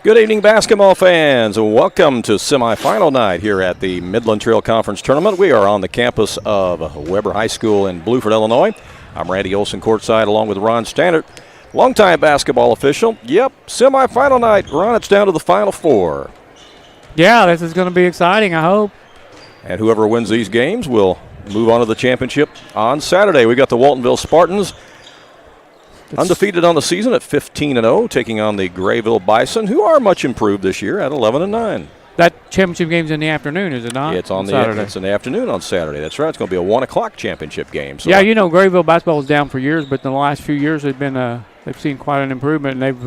Good evening, basketball fans. Welcome to semifinal night here at the Midland Trail Conference Tournament. We are on the campus of Weber High School in Bluford, Illinois. I'm Randy Olson courtside along with Ron Stannard, longtime basketball official. Yep, semifinal night. Ron, it's down to the Final Four. Yeah, this is going to be exciting, I hope. And whoever wins these games will move on to the championship on Saturday. We got the Waltonville Spartans undefeated on the season at 15-0, taking on the Grayville Bison, who are much improved this year at 11-9. That championship game's in the afternoon, is it not? It's on Saturday. It's in the afternoon on Saturday. That's right. It's going to be a 1 o'clock championship game. So yeah, you know, Grayville basketball was down for years, but in the last few years they've seen quite an improvement, and they've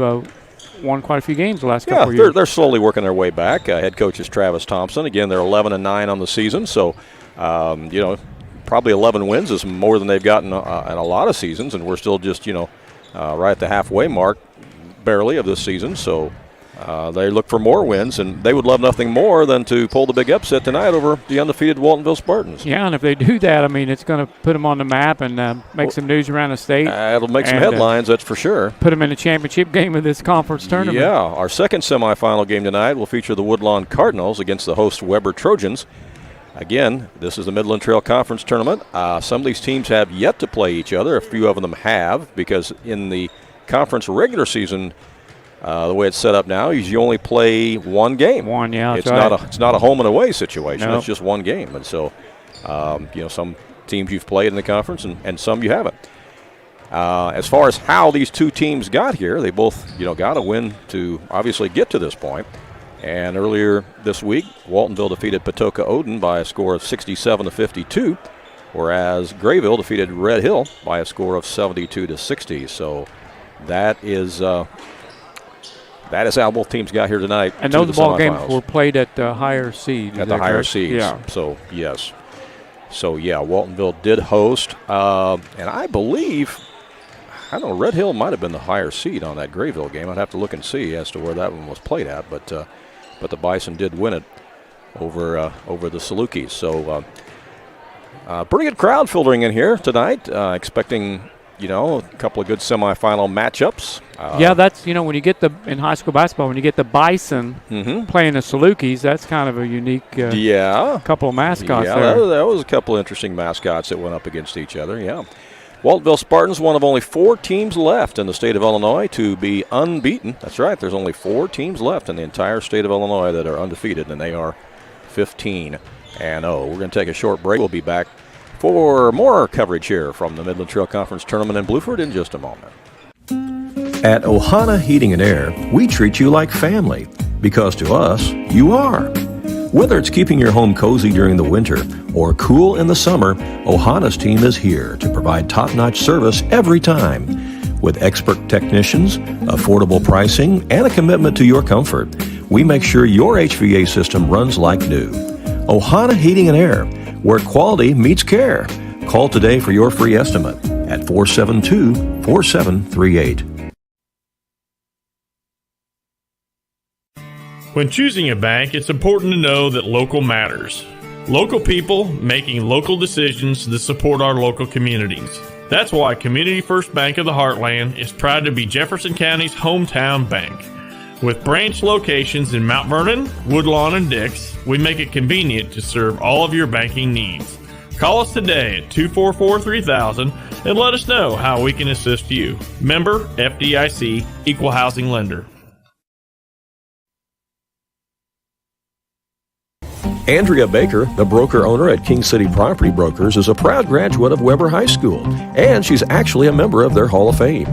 won quite a few games the last couple of years. They're slowly working their way back. Head coach is Travis Thompson. Again, they're 11-9 on the season, so probably 11 wins is more than they've gotten in a lot of seasons, and we're still just right at the halfway mark, barely, of this season. So they look for more wins, and they would love nothing more than to pull the big upset tonight over the undefeated Waltonville Spartans. Yeah, and if they do that, I mean, it's going to put them on the map and make some news around the state. It'll make some headlines, that's for sure. Put them in the championship game of this conference tournament. Yeah, our second semifinal game tonight will feature the Woodlawn Cardinals against the host Weber Trojans. Again, this is the Midland Trail Conference Tournament. Some of these teams have yet to play each other. A few of them have, because in the conference regular season, the way it's set up now is you only play one game. One, yeah, it's not a home and away situation. Nope. It's just one game, and so some teams you've played in the conference and some you haven't. As far as how these two teams got here, they both got to win to obviously get to this point. And earlier this week, Waltonville defeated Patoka Odin by a score of 67-52, whereas Grayville defeated Red Hill by a score of 72-60. So that is how both teams got here tonight. And those ball games were played at the higher seed. At the higher seeds. Yeah. So yes. So yeah, Waltonville did host, and I believe, I don't know, Red Hill might have been the higher seed on that Grayville game. I'd have to look and see as to where that one was played at, but the Bison did win it over the Salukis. So pretty good crowd filtering in here tonight. Expecting a couple of good semifinal matchups. Yeah, that's when you get in high school basketball, when you get the Bison playing the Salukis, that's kind of a unique couple of mascots there. That was a couple of interesting mascots that went up against each other. Yeah. Waltonville Spartans, one of only 4 teams left in the state of Illinois to be unbeaten. That's right, there's only 4 teams left in the entire state of Illinois that are undefeated, and they are 15-0. We're going to take a short break. We'll be back for more coverage here from the Midland Trail Conference Tournament in Bluford in just a moment. At Ohana Heating and Air, we treat you like family, because to us, you are. Whether it's keeping your home cozy during the winter or cool in the summer, Ohana's team is here to provide top-notch service every time. With expert technicians, affordable pricing, and a commitment to your comfort, we make sure your HVAC system runs like new. Ohana Heating and Air, where quality meets care. Call today for your free estimate at 472-4738. When choosing a bank, it's important to know that local matters. Local people making local decisions that support our local communities. That's why Community First Bank of the Heartland is proud to be Jefferson County's hometown bank. With branch locations in Mount Vernon, Woodlawn, and Dix, we make it convenient to serve all of your banking needs. Call us today at 244-3000 and let us know how we can assist you. Member FDIC, Equal Housing Lender. Andrea Baker, the broker owner at King City Property Brokers, is a proud graduate of Weber High School, and she's actually a member of their Hall of Fame.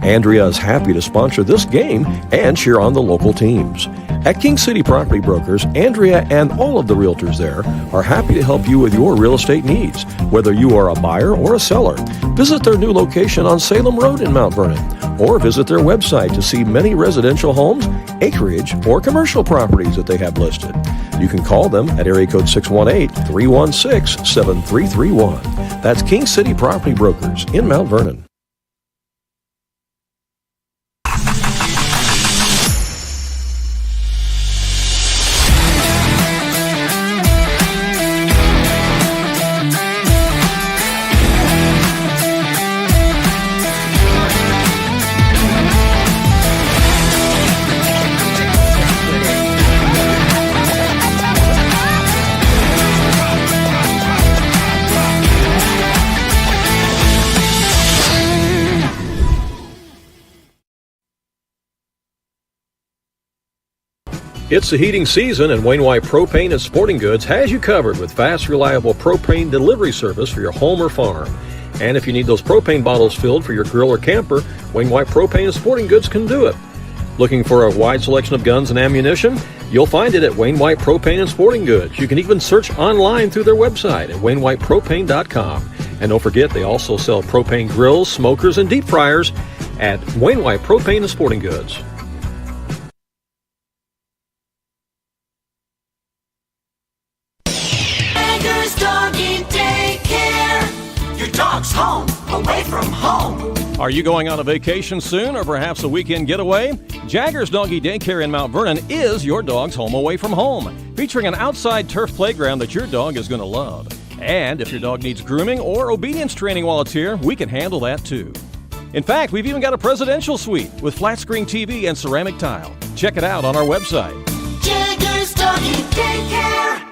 Andrea is happy to sponsor this game and cheer on the local teams. At King City Property Brokers, Andrea and all of the realtors there are happy to help you with your real estate needs, whether you are a buyer or a seller. Visit their new location on Salem Road in Mount Vernon, or visit their website to see many residential homes, acreage, or commercial properties that they have listed. You can call them at area code 618-316-7331. That's King City Property Brokers in Mount Vernon. It's the heating season, and Wainwright Propane and Sporting Goods has you covered with fast, reliable propane delivery service for your home or farm. And if you need those propane bottles filled for your grill or camper, Wainwright Propane and Sporting Goods can do it. Looking for a wide selection of guns and ammunition? You'll find it at Wainwright Propane and Sporting Goods. You can even search online through their website at wainwrightpropane.com. And don't forget, they also sell propane grills, smokers, and deep fryers at Wainwright Propane and Sporting Goods. Dog's home, away from home. Are you going on a vacation soon or perhaps a weekend getaway? Jagger's Doggy Daycare in Mount Vernon is your dog's home away from home, featuring an outside turf playground that your dog is going to love. And if your dog needs grooming or obedience training while it's here, we can handle that too. In fact, we've even got a presidential suite with flat screen TV and ceramic tile. Check it out on our website. Jagger's Doggy Daycare.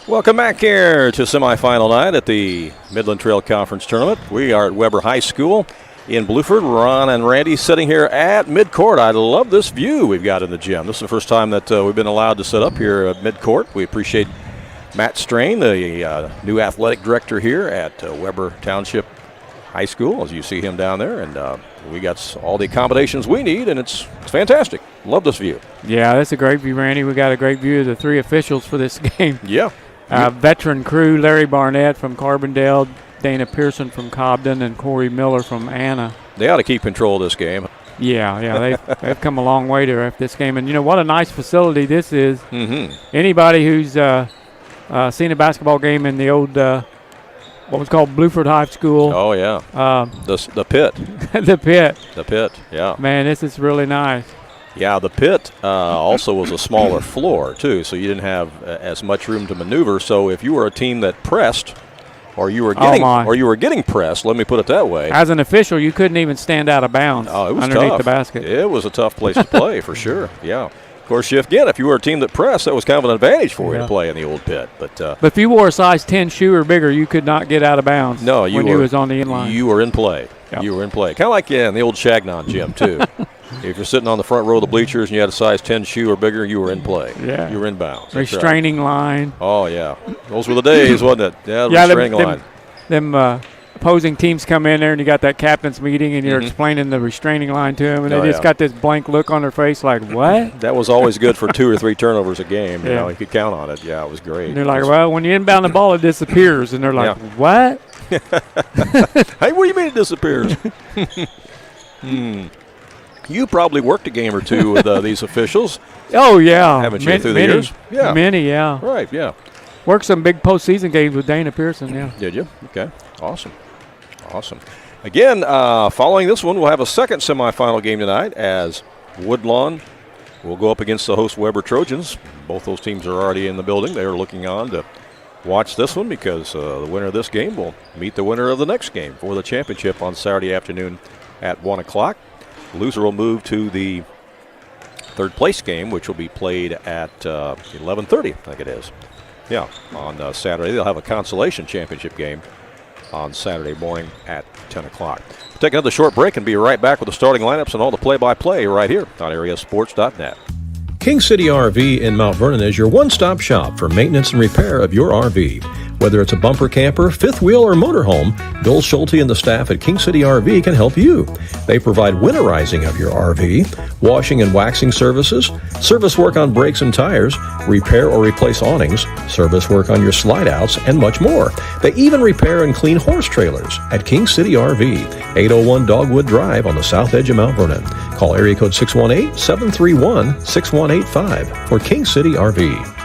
Welcome back here to semifinal night at the Midland Trail Conference Tournament. We are at Weber High School in Bluford. Ron and Randy sitting here at midcourt. I love this view we've got in the gym. This is the first time that we've been allowed to sit up here at midcourt. We appreciate Matt Strain, the new athletic director here at Weber Township High School, as you see him down there. And we got all the accommodations we need, and it's fantastic. Love this view. Yeah, that's a great view, Randy. We got a great view of the three officials for this game. Yeah. Veteran crew, Larry Barnett from Carbondale, Dana Pearson from Cobden, and Corey Miller from Anna. They ought to keep control of this game. Yeah, they've come a long way to this game. And, you know, what a nice facility this is. Mm-hmm. Anybody who's seen a basketball game in the old, what was called Bluford High School. Oh, yeah. The pit. The pit. The pit, yeah. Man, this is really nice. Yeah, the pit also was a smaller floor, too, so you didn't have as much room to maneuver. So if you were a team that pressed or you were getting pressed, let me put it that way. As an official, you couldn't even stand out of bounds it was underneath tough. the basket. It was a tough place to play, for sure, yeah. Of course, if you were a team that pressed, that was kind of an advantage for you to play in the old pit. But if you wore a size 10 shoe or bigger, you could not get out of bounds when you was on the inline. You were in play. Yep. You were in play. Kind of like in the old Shagnon gym, too. If you're sitting on the front row of the bleachers and you had a size 10 shoe or bigger, you were in play. Yeah. You were in bounds. Restraining line. Oh, yeah. Those were the days, wasn't it? Yeah, the restraining line. Them opposing teams come in there and you got that captain's meeting and you're explaining the restraining line to them and they just got this blank look on their face like, what? That was always good for 2 or 3 turnovers a game. You know, you could count on it. Yeah, it was great. And they're like, well, when you inbound the ball, it disappears. And they're like, what? Hey, what do you mean it disappears? You probably worked a game or two with these officials. Oh, yeah. Haven't you through the years? Yeah. Many, yeah. Right, yeah. Worked some big postseason games with Dana Pearson, yeah. Did you? Okay. Awesome. Again, following this one, we'll have a second semifinal game tonight as Woodlawn will go up against the host Weber Trojans. Both those teams are already in the building. They are looking on to watch this one because the winner of this game will meet the winner of the next game for the championship on Saturday afternoon at 1 o'clock. Loser will move to the third place game, which will be played at 11:30, I think it is. Yeah, on Saturday. They'll have a consolation championship game on Saturday morning at 10 o'clock. We'll take another short break and be right back with the starting lineups and all the play-by-play right here on AreaSports.net. King City RV in Mount Vernon is your one-stop shop for maintenance and repair of your RV. Whether it's a bumper camper, fifth wheel, or motorhome, Bill Schulte and the staff at King City RV can help you. They provide winterizing of your RV, washing and waxing services, service work on brakes and tires, repair or replace awnings, service work on your slide-outs, and much more. They even repair and clean horse trailers at King City RV, 801 Dogwood Drive on the south edge of Mount Vernon. Call area code 618-731-6185 for King City RV.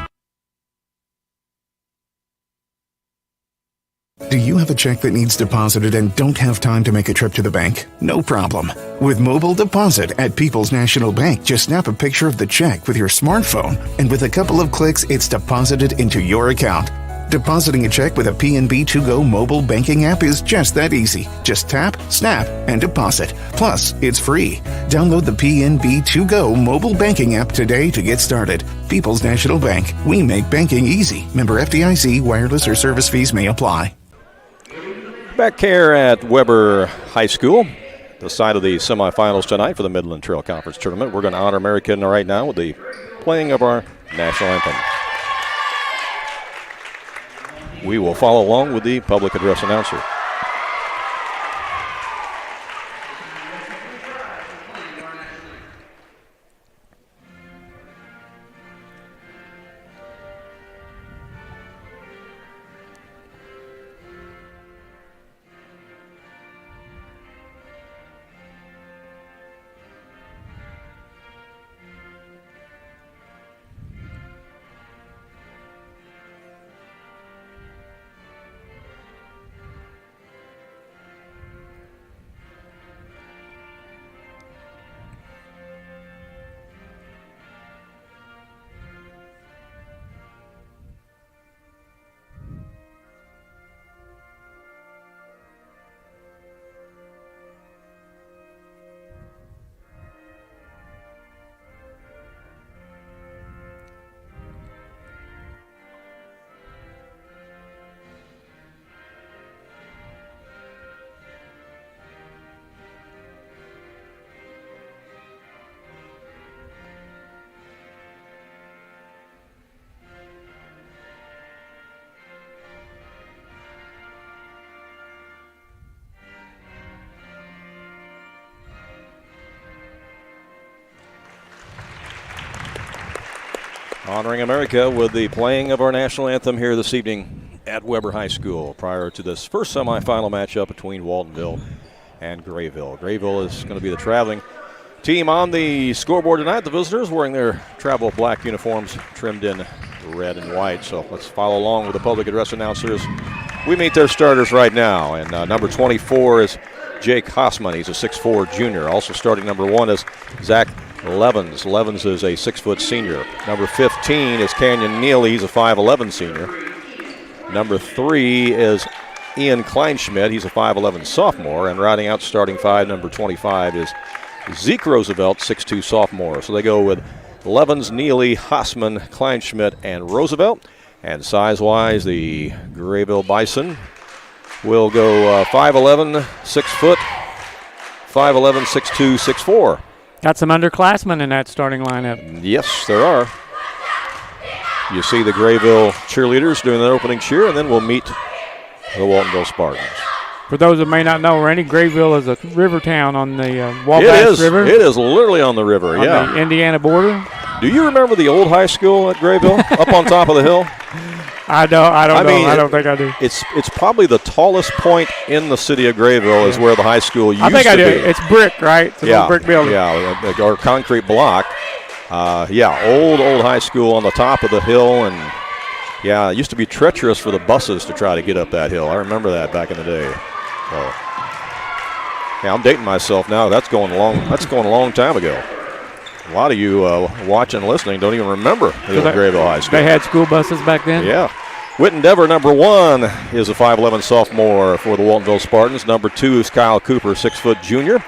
Do you have a check that needs deposited and don't have time to make a trip to the bank? No problem. With Mobile Deposit at People's National Bank, just snap a picture of the check with your smartphone, and with a couple of clicks, it's deposited into your account. Depositing a check with a PNB To-Go mobile banking app is just that easy. Just tap, snap, and deposit. Plus, it's free. Download the PNB To-Go mobile banking app today to get started. People's National Bank. We make banking easy. Member FDIC. Wireless or service fees may apply. Back here at Weber High School, the side of the semifinals tonight for the Midland Trail Conference Tournament. We're going to honor American right now with the playing of our national anthem. We will follow along with the public address announcer. Honoring America with the playing of our national anthem here this evening at Weber High School prior to this first semifinal matchup between Waltonville and Grayville. Grayville is going to be the traveling team on the scoreboard tonight. The visitors wearing their travel black uniforms trimmed in red and white. So let's follow along with the public address announcers. We meet their starters right now. And number 24 is Jake Hossman. He's a 6'4 junior. Also starting number 1 is Zach Levens. Levens is a 6-foot senior. Number 15 is Canyon Neely. He's a 5'11 senior. Number 3 is Ian Kleinschmidt. He's a 5'11 sophomore. And riding out starting 5, number 25 is Zeke Roosevelt, 6'2 sophomore. So they go with Levens, Neely, Hossman, Kleinschmidt, and Roosevelt. And size-wise, the Grayville Bison will go 5'11, 6 foot, 5'11, 6'2, 6'4. Got some underclassmen in that starting lineup. Yes, there are. You see the Grayville cheerleaders doing their opening cheer, and then we'll meet the Waltonville Spartans. For those that may not know, Randy, Grayville is a river town on the Wabash River. It is literally on the river, on the Indiana border. Do you remember the old high school at Grayville up on top of the hill? I don't know. I don't think I do. It's probably the tallest point in the city of Grayville is where the high school used to be. I think I do. It's brick, right? It's an old brick building. Yeah, or concrete block. Old high school on the top of the hill. And, yeah, it used to be treacherous for the buses to try to get up that hill. I remember that back in the day. So, yeah, I'm dating myself now. That's going a long time ago. A lot of you watching and listening don't even remember the old Grayville High School. They had school buses back then? Yeah. Whitten Dever, number 1, is a 5'11 sophomore for the Waltonville Spartans. Number 2 is Kyle Cooper, 6-foot junior.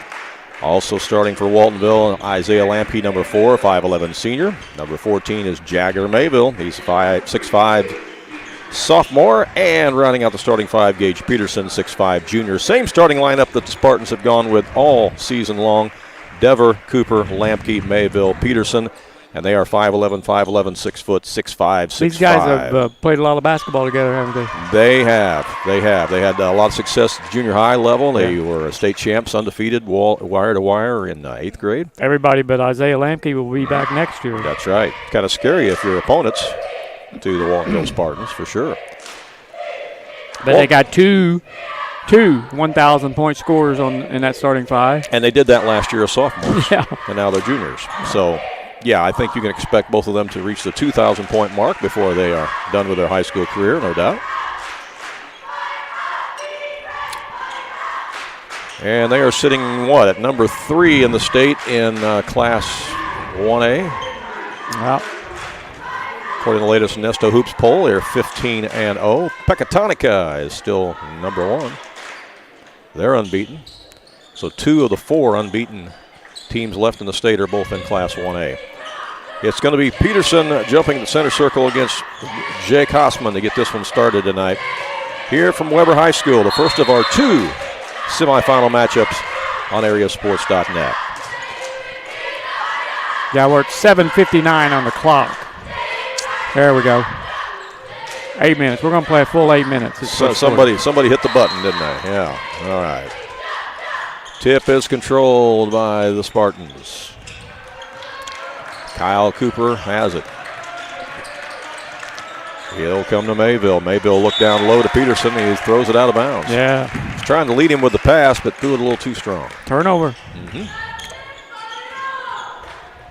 Also starting for Waltonville, Isaiah Lampe, number 4, 5'11 senior. Number 14 is Jagger Mayville. He's a 6'5 sophomore. And rounding out the starting 5, Gage Peterson, 6'5 junior. Same starting lineup that the Spartans have gone with all season long. Dever, Cooper, Lamke, Mayville, Peterson, and they are 5'11", 6 foot, 6'5", 6'5". These guys have played a lot of basketball together, haven't they? They have. They had a lot of success at the junior high level. They were state champs, undefeated, wire to wire in 8th grade. Everybody but Isaiah Lamke will be back next year. That's right. Kind of scary if you're opponents to the Waltonville Spartans, for sure. But they got two 1,000-point scorers in that starting 5. And they did that last year as sophomores. Yeah. And now they're juniors. So, yeah, I think you can expect both of them to reach the 2,000-point mark before they are done with their high school career, no doubt. And they are sitting, at number 3 in the state in Class 1A. Wow. According to the latest Nesto Hoops poll, they're 15-0. Pecatonica is still number 1. They're unbeaten. So 2 of the 4 unbeaten teams left in the state are both in Class 1A. It's going to be Peterson jumping the center circle against Jake Hossman to get this one started tonight. Here from Weber High School, the first of our 2 semifinal matchups on AreaSports.net. Yeah, we're at 7:59 on the clock. There we go. 8 minutes. We're going to play a full 8 minutes. So somebody hit the button, didn't they? Yeah. All right. Tip is controlled by the Spartans. Kyle Cooper has it. He'll come to Mayville. Mayville look down low to Peterson. He throws it out of bounds. Yeah. He's trying to lead him with the pass, but threw it a little too strong. Turnover.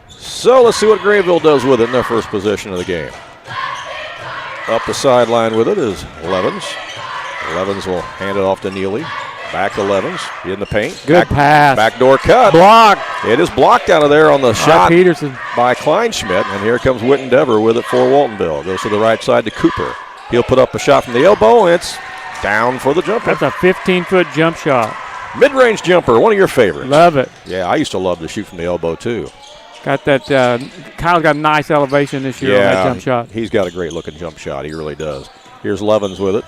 So let's see what Grayville does with it in their first possession of the game. Up the sideline with it is Levens. Levens will hand it off to Neely. Back to Levens in the paint. Good pass. Backdoor cut. Blocked. It is blocked out of there on the shot Peterson by Kleinschmidt. And here comes Witten Dever with it for Waltonville. Goes to the right side to Cooper. He'll put up a shot from the elbow, and it's down for the jumper. That's a 15-foot jump shot. Mid-range jumper, one of your favorites. Love it. Yeah, I used to love to shoot from the elbow, too. Got that. Kyle's got a nice elevation this year on that jump shot. He's got a great-looking jump shot. He really does. Here's Levens with it.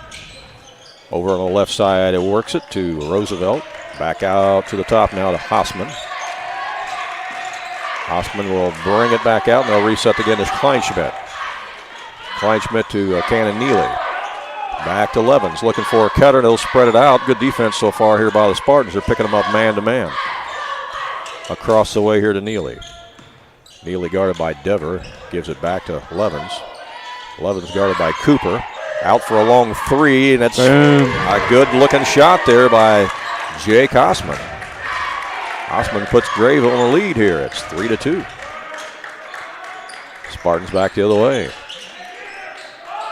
Over on the left side, it works it to Roosevelt. Back out to the top now to Hausman. Hausman will bring it back out, and they'll reset again as Kleinschmidt. Kleinschmidt to Cannon Neely. Back to Levens, looking for a cutter. They'll spread it out. Good defense so far here by the Spartans. They're picking them up man-to-man. Across the way here to Neely. Neely guarded by Dever. Gives it back to Levens. Levens guarded by Cooper. Out for a long three, and that's a good-looking shot there by Jake Hausman. Hausman puts Grayville in the lead here. It's 3-2. Spartans back the other way.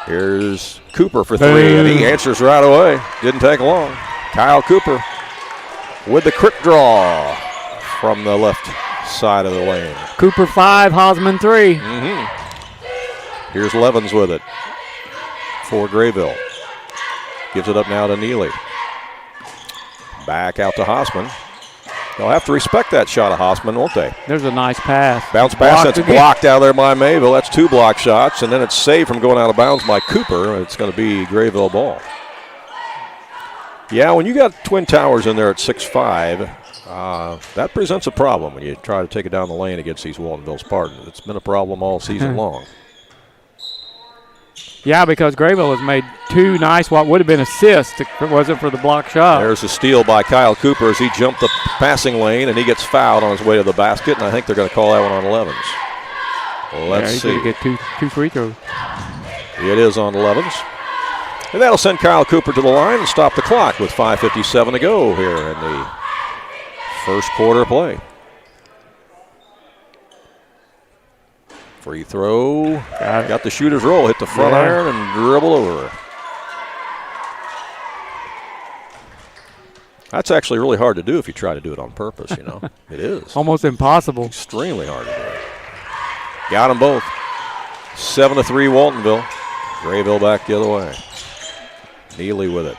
Here's Cooper for three, and he answers right away. Didn't take long. Kyle Cooper with the quick draw from the left side of the lane. Cooper 5, Hausman 3. Here's Levens with it for Grayville. Gives it up now to Neely. Back out to Hausman. They'll have to respect that shot of Hausman, won't they? There's a nice pass. Bounce pass, that's blocked out there by Mayville. That's 2 block shots, and then it's saved from going out of bounds by Cooper. It's going to be Grayville ball. Yeah, when you got Twin Towers in there at 6'5", that presents a problem when you try to take it down the lane against these Waltonville Spartans. It's been a problem all season long. Yeah, because Grayville has made 2 nice, what would have been assists if it wasn't for the block shot. There's a steal by Kyle Cooper as he jumped the passing lane, and he gets fouled on his way to the basket, and I think they're going to call that one on Levens. Well, let's see. He's going to get two free throws. It is on Levens. And that'll send Kyle Cooper to the line and stop the clock with 5:57 to go here in the first quarter play. Free throw. Got the shooter's roll. Hit the front iron and dribble over. That's actually really hard to do if you try to do it on purpose, you know. It is. Almost impossible. Extremely hard to do it. Got them both. 7-3 Waltonville. Grayville back the other way. Neely with it.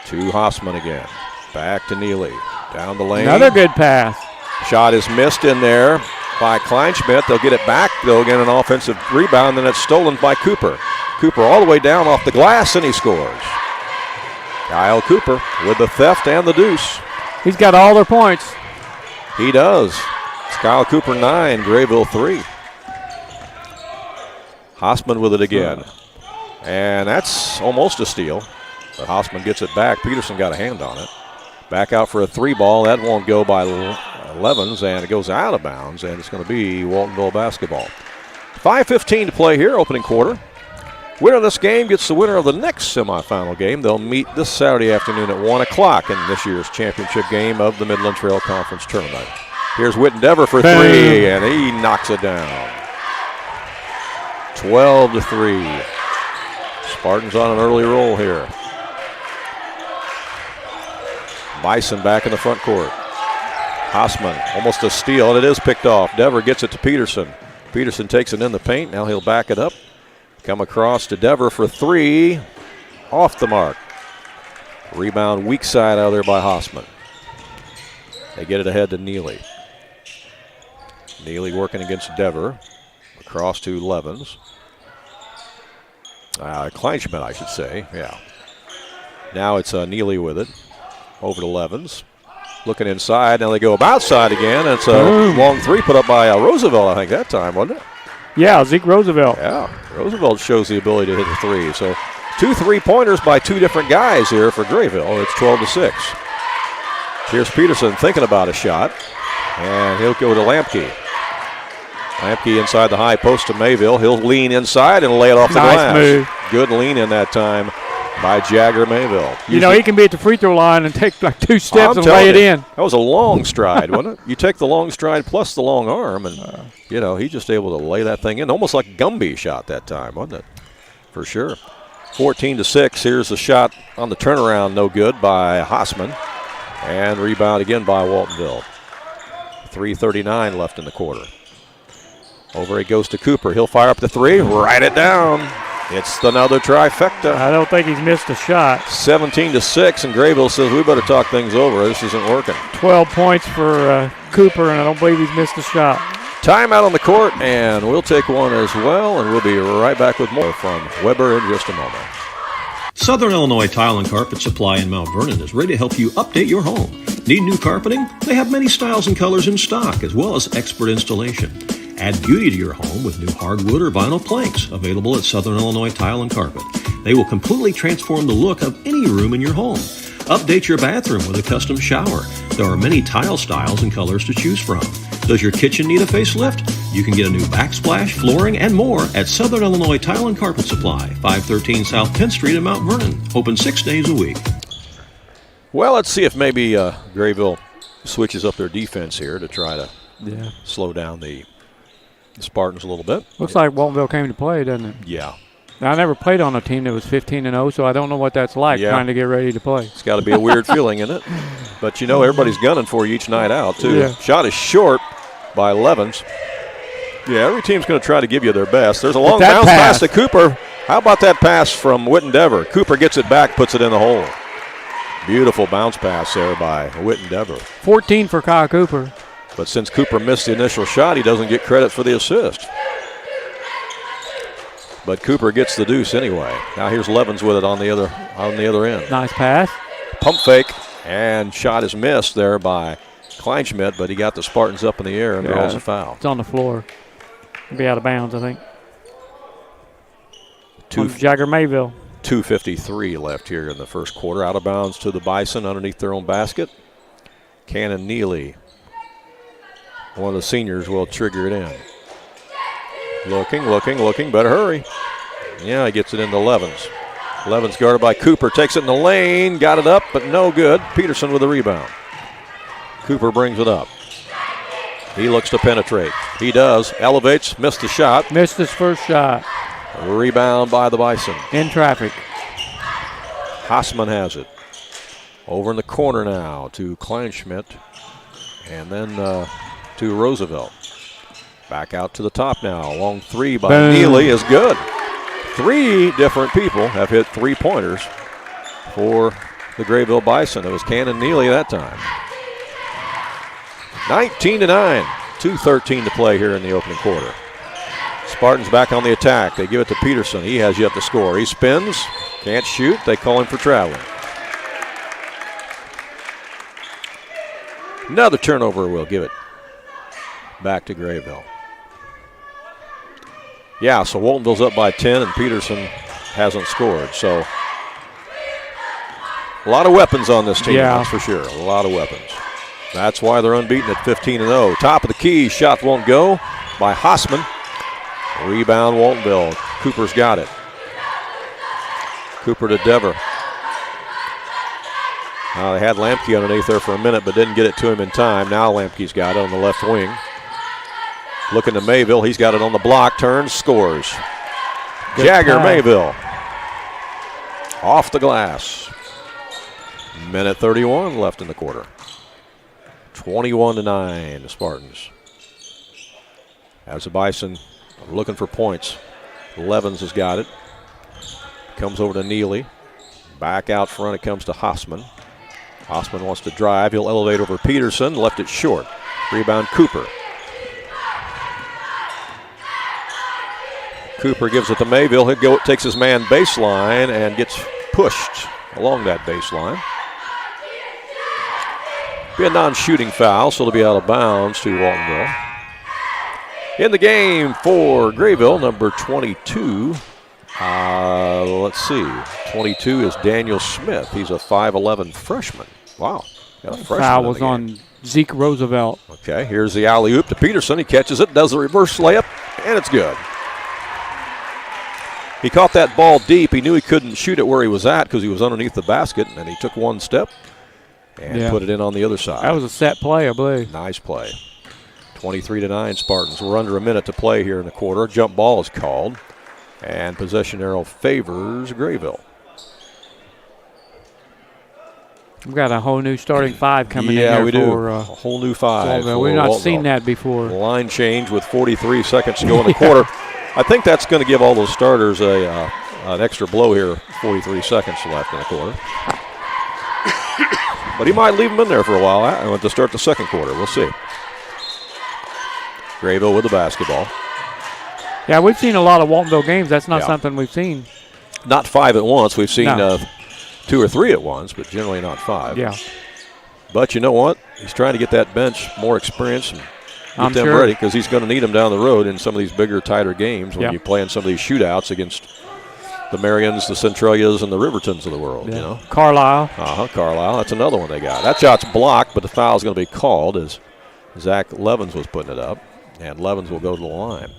To Hausman again. Back to Neely. Down the lane. Another good pass. Shot is missed in there by Kleinschmidt. They'll get it back, though, get an offensive rebound, then it's stolen by Cooper. Cooper all the way down off the glass, and he scores. Kyle Cooper with the theft and the deuce. He's got all their points. He does. It's Kyle Cooper 9, Grayville 3. Hausman with it again. And that's almost a steal. But Hausman gets it back. Peterson got a hand on it. Back out for a 3 ball. That won't go by Levens, and it goes out of bounds, and it's going to be Waltonville basketball. 5:15 to play here, opening quarter. Winner of this game gets the winner of the next semifinal game. They'll meet this Saturday afternoon at 1 o'clock in this year's championship game of the Midland Trail Conference Tournament. Here's Witten Dever for 3, and he knocks it down. 12-3. Spartans on an early roll here. Bison back in the front court. Hausman, almost a steal, and it is picked off. Dever gets it to Peterson. Peterson takes it in the paint. Now he'll back it up. Come across to Dever for 3. Off the mark. Rebound weak side out there by Hausman. They get it ahead to Neely. Neely working against Dever. Across to Levens. Kleinschmidt, I should say. Yeah. Now it's Neely with it. Over to Levens. Looking inside. Now they go outside again. It's a long three put up by Roosevelt, I think, that time, wasn't it? Yeah, Zeke Roosevelt. Yeah, Roosevelt shows the ability to hit the three. So 2 3-pointers by 2 different guys here for Grayville. It's 12-6. Here's Peterson thinking about a shot, and he'll go to Lampke. Lampke inside the high post to Mayville. He'll lean inside and lay it off the glass. Move. Good lean in that time by Jagger Mayville. You know, he can be at the free throw line and take like 2 steps and lay it in. That was a long stride, wasn't it? You take the long stride plus the long arm, and, you know, he's just able to lay that thing in. Almost like Gumby shot that time, wasn't it? For sure. 14-6. Here's the shot on the turnaround, no good by Hassman. And rebound again by Waltonville. 3:39 left in the quarter. Over it goes to Cooper. He'll fire up the three. Write it down. It's another trifecta. I don't think he's missed a shot. 17-6, and Grayville says we better talk things over. This isn't working. 12 points for Cooper, and I don't believe he's missed a shot. Timeout on the court, and we'll take one as well, and we'll be right back with more from Weber in just a moment. Southern Illinois Tile and Carpet Supply in Mount Vernon is ready to help you update your home. Need new carpeting? They have many styles and colors in stock, as well as expert installation. Add beauty to your home with new hardwood or vinyl planks available at Southern Illinois Tile and Carpet. They will completely transform the look of any room in your home. Update your bathroom with a custom shower. There are many tile styles and colors to choose from. Does your kitchen need a facelift? You can get a new backsplash, flooring, and more at Southern Illinois Tile and Carpet Supply, 513 South 10th Street in Mount Vernon. Open 6 days a week. Well, let's see if maybe Grayville switches up their defense here to try to slow down the Spartans a little bit. Looks like Waltonville came to play, doesn't it? Yeah. I never played on a team that was 15-0, so I don't know what that's like trying to get ready to play. It's got to be a weird feeling, isn't it? But, you know, everybody's gunning for you each night out, too. Yeah. Shot is short by Levens. Yeah, every team's going to try to give you their best. There's a long bounce pass to Cooper. How about that pass from Wittendever? Cooper gets it back, puts it in the hole. Beautiful bounce pass there by Wittendever. 14 for Kyle Cooper. But since Cooper missed the initial shot, he doesn't get credit for the assist. But Cooper gets the deuce anyway. Now here's Levens with it on the other end. Nice pass. Pump fake, and shot is missed there by Kleinschmidt, but he got the Spartans up in the air and draws a foul. It's on the floor. It'll be out of bounds, I think. Jagger Mayville. 2:53 left here in the first quarter. Out of bounds to the Bison underneath their own basket. Cannon Neely, one of the seniors, will trigger it in. Looking, better hurry. Yeah, he gets it into Levens. Levens guarded by Cooper, takes it in the lane, got it up, but no good. Peterson with the rebound. Cooper brings it up. He looks to penetrate. He does, elevates, missed the shot. Missed his first shot. Rebound by the Bison. In traffic. Hassman has it. Over in the corner now to Kleinschmidt, and then to Roosevelt. Back out to the top now. Long three by Neely is good. 3 different people have hit 3-pointers for the Grayville Bison. It was Cannon Neely that time. 19-9. 2:13 to play here in the opening quarter. Spartans back on the attack. They give it to Peterson. He has yet to score. He spins. Can't shoot. They call him for traveling. Another turnover will give it back to Grayville. Yeah, so Waltonville's up by 10, and Peterson hasn't scored. So a lot of weapons on this team, that's for sure. A lot of weapons. That's why they're unbeaten at 15-0. Top of the key, shot won't go by Hassman. Rebound Waltonville. Cooper's got it. Cooper to Dever. They had Lampke underneath there for a minute, but didn't get it to him in time. Now Lampke's got it on the left wing. Looking to Mayville. He's got it on the block. Turns, scores. Good Jagger pass. Mayville. Off the glass. Minute 31 left in the quarter. 21-9, the Spartans. As the Bison looking for points. Levens has got it. Comes over to Neely. Back out front it comes to Hassman. Hassman wants to drive. He'll elevate over Peterson. Left it short. Rebound Cooper. Cooper gives it to Mayville. He'll takes his man baseline and gets pushed along that baseline. Be a non-shooting foul, so it'll be out of bounds to Waltonville. In the game for Grayville, number 22. Let's see. 22 is Daniel Smith. He's a 5'11 freshman. Wow. Got a freshman. Foul was on Zeke Roosevelt. Okay, here's the alley-oop to Peterson. He catches it, does the reverse layup, and it's good. He caught that ball deep. He knew he couldn't shoot it where he was at because he was underneath the basket, and he took one step and put it in on the other side. That was a set play, I believe. Nice play. 23-9 Spartans. We're under a minute to play here in the quarter. Jump ball is called, and possession arrow favors Grayville. We've got a whole new starting five coming in here. Yeah, we do. For, a whole new five. We've not seen that before. Line change with 43 seconds to go in the quarter. I think that's going to give all those starters an extra blow here. 43 seconds left in the quarter. But he might leave them in there for a while to start the second quarter. We'll see. Grayville with the basketball. Yeah, we've seen a lot of Waltonville games. That's not something we've seen. Not 5 at once. We've seen 2 or 3 at once, but generally not 5. Yeah. But you know what? He's trying to get that bench more experience and get them sure. ready because he's going to need them down the road in some of these bigger, tighter games when you play in some of these shootouts against the Marions, the Centralias, and the Rivertons of the world. Yeah. You know, Carlisle. Carlisle. That's another one they got. That shot's blocked, but the foul's going to be called as Zach Levins was putting it up, and Levins will go to the line.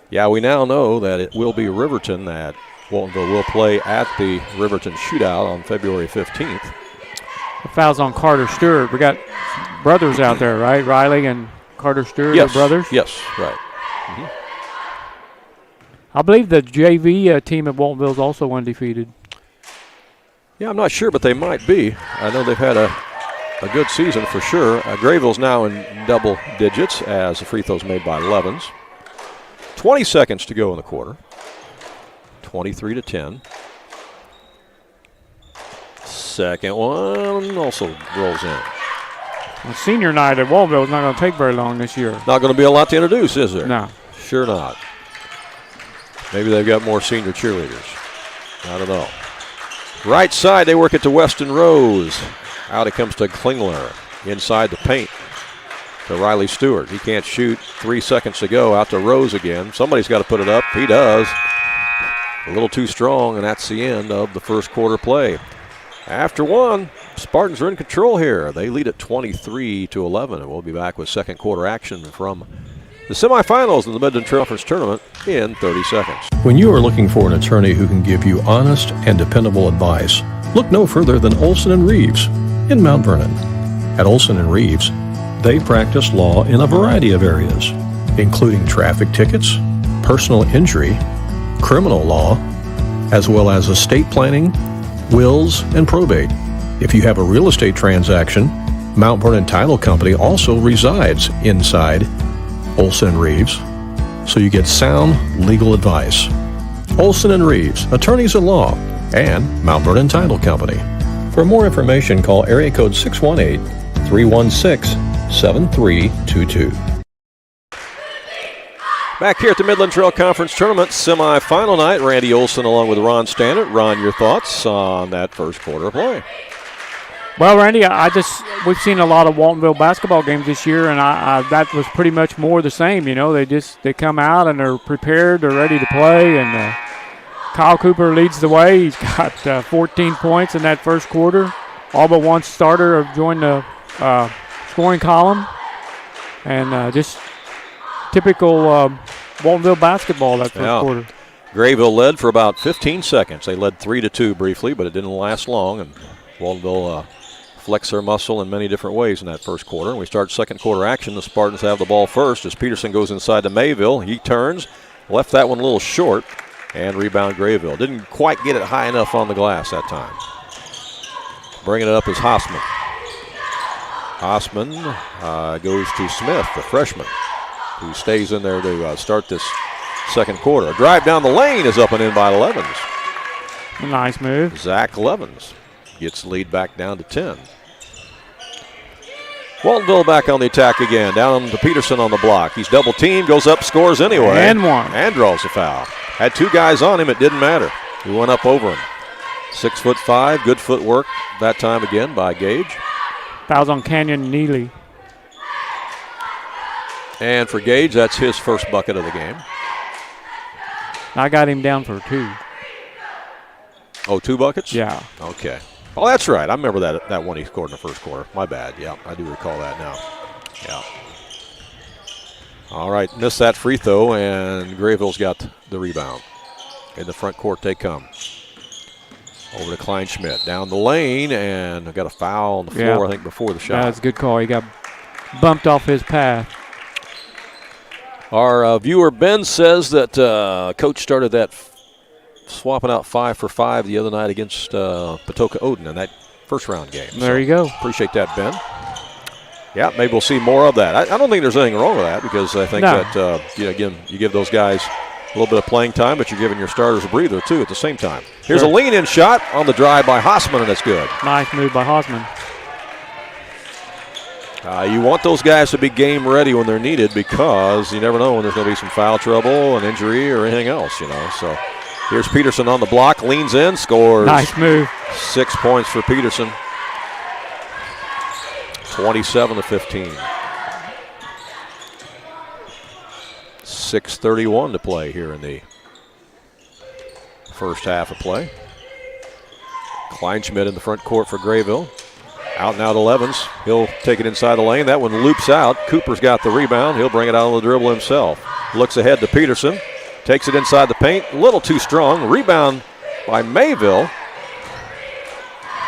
Yeah, we now know that it will be Riverton that Waltonville will play at the Riverton shootout on February 15th. The foul's on Carter Stewart. We got brothers out there, right? Riley and Carter Stewart are brothers? Yes, right. Mm-hmm. I believe the JV team at Waltonville is also undefeated. Yeah, I'm not sure, but they might be. I know they've had a good season for sure. Grayville's now in double digits as the free throws made by Levins. 20 seconds to go in the quarter. 23-10. Second one also rolls in. Well, senior night at Waltonville is not going to take very long this year. Not going to be a lot to introduce, is there? No. Sure not. Maybe they've got more senior cheerleaders. I don't know. Right side, they work it to Weston Rose. Out it comes to Klingler. Inside the paint to Riley Stewart. He can't shoot. 3 seconds to go. Out to Rose again. Somebody's got to put it up. He does. A little too strong, and that's the end of the first quarter play. After one, Spartans are in control here. They lead at 23-11, and we'll be back with second quarter action from the semifinals of the Midland Conference Tournament in 30 seconds. When you are looking for an attorney who can give you honest and dependable advice, look no further than Olson & Reeves in Mount Vernon. At Olson & Reeves, they practice law in a variety of areas, including traffic tickets, personal injury, criminal law, as well as estate planning, wills, and probate. If you have a real estate transaction, Mount Vernon Title Company also resides inside Olson & Reeves, so you get sound legal advice. Olson & Reeves, attorneys at law, and Mount Vernon Title Company. For more information, call area code 618-316-7322. Back here at the Midland Trail Conference Tournament semifinal night, Randy Olson along with Ron Stannard. Ron, your thoughts on that first quarter play? Well, Randy, we've seen a lot of Waltonville basketball games this year, and that was pretty much more the same. You know, they come out and they're prepared, they're ready to play, and Kyle Cooper leads the way. He's got 14 points in that first quarter. All but one starter have joined the scoring column, and just typical Waltonville basketball that first quarter. Grayville led for about 15 seconds. They led 3-2 briefly, but it didn't last long, and Waltonville flex their muscle in many different ways in that first quarter. And we start second quarter action. The Spartans have the ball first as Peterson goes inside to Mayville. He turns, left that one a little short, and rebound Grayville. Didn't quite get it high enough on the glass that time. Bringing it up is Hausman. Hausman goes to Smith, the freshman, who stays in there to start this second quarter. A drive down the lane is up and in by Levins. Nice move. Zach Levins gets the lead back down to 10. Waltonville back on the attack again. Down to Peterson on the block. He's double teamed, goes up, scores anyway. And one. And draws a foul. Had 2 guys on him, it didn't matter. He went up over him. 6'5", good footwork that time again by Gage. Fouls on Canyon Neely. And for Gage, that's his first bucket of the game. I got him down for 2. Oh, 2 buckets? Yeah. Okay. Oh, that's right. I remember that one he scored in the first quarter. My bad. Yeah, I do recall that now. Yeah. All right, missed that free throw, and Grayville's got the rebound. In the front court they come. Over to Kleinschmidt. Down the lane, and got a foul on the floor, I think, before the shot. That's a good call. He got bumped off his path. Our viewer Ben says that Coach started that swapping out 5 for 5 the other night against Patoka Odin in that first round game. There you go. Appreciate that, Ben. Yeah, maybe we'll see more of that. I don't think there's anything wrong with that because I think that, again, you give those guys a little bit of playing time, but you're giving your starters a breather, too, at the same time. Here's a lean-in shot on the drive by Hossman, and it's good. Nice move by Hossman. You want those guys to be game ready when they're needed because you never know when there's going to be some foul trouble, an injury, or anything else, you know. So here's Peterson on the block, leans in, scores. Nice move. 6 points for Peterson. 27-15. 6:31 to play here in the first half of play. Kleinschmidt in the front court for Grayville. Out now to Levens. He'll take it inside the lane. That one loops out. Cooper's got the rebound. He'll bring it out on the dribble himself. Looks ahead to Peterson. Takes it inside the paint. A little too strong. Rebound by Mayville.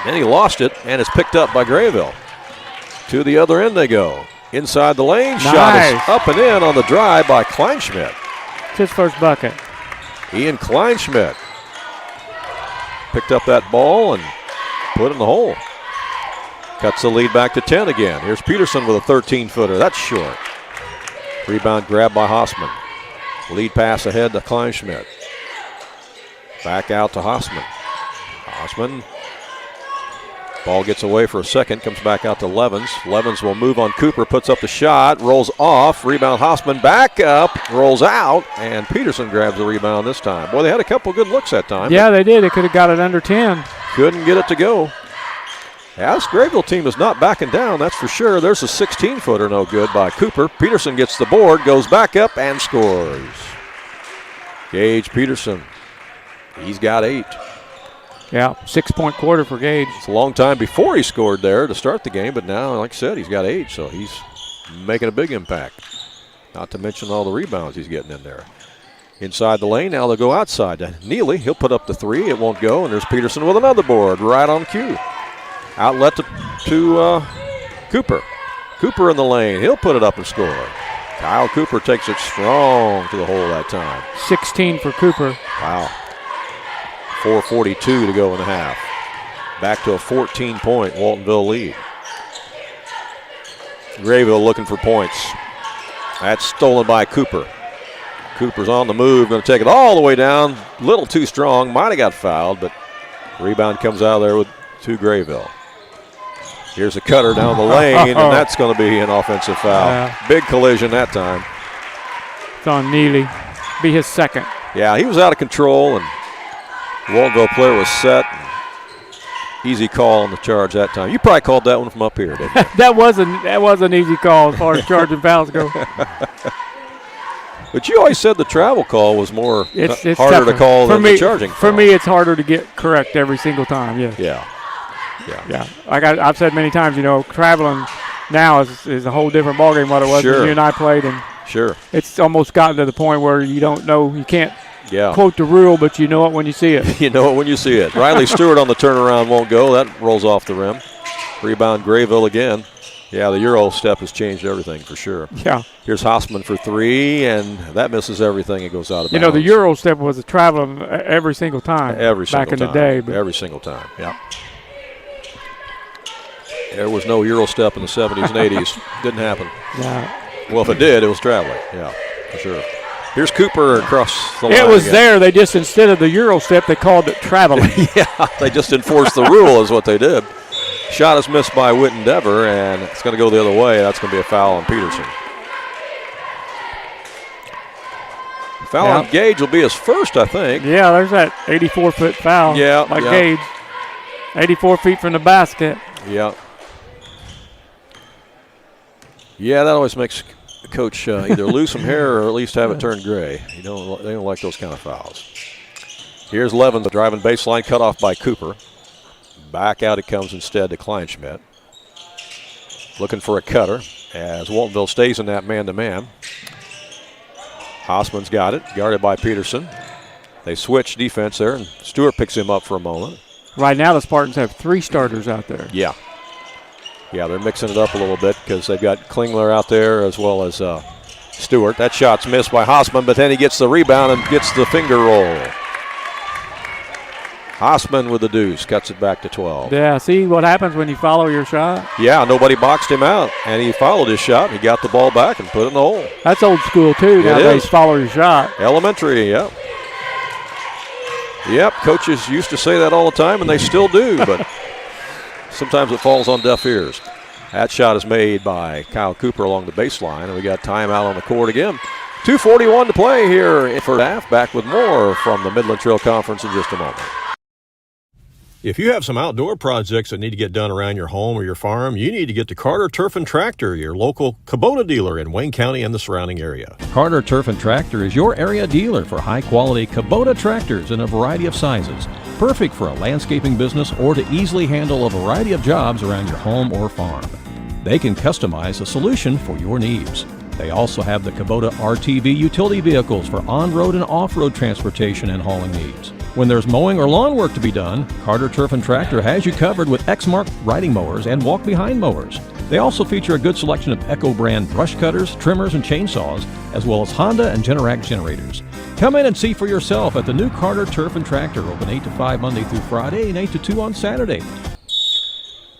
And he lost it, and it's picked up by Grayville. To the other end they go. Inside the lane. Nice. Shot is up and in on the drive by Kleinschmidt. It's his first bucket. Ian Kleinschmidt picked up that ball and put it in the hole. Cuts the lead back to 10 again. Here's Peterson with a 13-footer. That's short. Rebound grab by Hossman. Lead pass ahead to Kleinschmidt. Back out to Hossman. Hossman. Ball gets away for a second. Comes back out to Levens. Levens will move on Cooper. Puts up the shot. Rolls off. Rebound Hossman. Back up. Rolls out. And Peterson grabs the rebound this time. Boy, they had a couple good looks that time. Yeah, they did. They could have got it under 10. Couldn't get it to go. Yeah, this Grayville team is not backing down, that's for sure. There's a 16-footer, no good by Cooper. Peterson gets the board, goes back up, and scores. Gage Peterson, he's got 8. Yeah, 6-point quarter for Gage. It's a long time before he scored there to start the game, but now, like I said, he's got 8, so he's making a big impact. Not to mention all the rebounds he's getting in there. Inside the lane, now they'll go outside. Neely, he'll put up the 3, it won't go, and there's Peterson with another board right on cue. Outlet to Cooper. Cooper in the lane. He'll put it up and score. Kyle Cooper takes it strong to the hole that time. 16 for Cooper. Wow. 4:42 to go in the half. Back to a 14-point Waltonville lead. Grayville looking for points. That's stolen by Cooper. Cooper's on the move. Going to take it all the way down. Little too strong. Might have got fouled, but rebound comes out of there to Grayville. Here's a cutter down the lane, and that's going to be an offensive foul. Yeah. Big collision that time. It's on Neely. Be his second. Yeah, he was out of control, and the Waltonville player was set. Easy call on the charge that time. You probably called that one from up here, didn't you? that was an easy call as far as charging fouls go. But you always said the travel call was more It's harder tougher. to call for than me, the charging For call. me, it's harder to get correct every single time, yes. Yeah. Yeah. Like I've said many times, traveling now is a whole different ballgame what it was when you and I played. And Sure. it's almost gotten to the point where you don't know, you can't Yeah. quote the rule, but you know it when you see it. You know it when you see it. Riley Stewart on the turnaround won't go. That rolls off the rim. Rebound Grayville again. Yeah, the Euro step has changed everything for sure. Yeah. Here's Hossman for 3, and that misses everything. It goes out of bounds. The Euro step was a traveling every single time. Every single back in time. the day. But Every single time, yeah. There was no Euro step in the 70s and 80s. Didn't happen. yeah. Well, if it did, it was traveling. Yeah, for sure. Here's Cooper across the line. It was again. there. They just, instead of the Euro step, they called it traveling. Yeah, they just enforced the rule is what they did. Shot is missed by Witten Dever, and it's going to go the other way. That's going to be a foul on Peterson. Foul on Gage will be his first, I think. Yeah, there's that 84-foot foul. Yeah, Like yeah. Gage. 84 feet from the basket. Yeah. Yeah, that always makes the coach either lose some hair or at least have it turn gray. They don't like those kind of fouls. Here's Levin, the driving baseline, cut off by Cooper. Back out it comes instead to Kleinschmidt. Looking for a cutter as Waltonville stays in that man-to-man. Hausman's got it, guarded by Peterson. They switch defense there, and Stewart picks him up for a moment. Right now the Spartans have 3 starters out there. Yeah. Yeah, they're mixing it up a little bit because they've got Klingler out there as well as Stewart. That shot's missed by Hausman, but then he gets the rebound and gets the finger roll. Hausman with the deuce, cuts it back to 12. Yeah, see what happens when you follow your shot? Yeah, nobody boxed him out, and he followed his shot. He got the ball back and put it in the hole. That's old school, too. Nowadays, follow your shot. Elementary, yep. Yep, coaches used to say that all the time, and they still do, but sometimes it falls on deaf ears. That shot is made by Kyle Cooper along the baseline, and we got timeout on the court again. 2:41 to play here for half. Back with more from the Midland Trail Conference in just a moment. If you have some outdoor projects that need to get done around your home or your farm, you need to get to Carter Turf and Tractor, your local Kubota dealer in Wayne County and the surrounding area. Carter Turf and Tractor is your area dealer for high-quality Kubota tractors in a variety of sizes. Perfect for a landscaping business or to easily handle a variety of jobs around your home or farm. They can customize a solution for your needs. They also have the Kubota RTV utility vehicles for on-road and off-road transportation and hauling needs. When there's mowing or lawn work to be done, Carter Turf and Tractor has you covered with Exmark riding mowers and walk-behind mowers. They also feature a good selection of Echo brand brush cutters, trimmers, and chainsaws, as well as Honda and Generac generators. Come in and see for yourself at the new Carter Turf and Tractor, open 8 to 5 Monday through Friday and 8 to 2 on Saturday.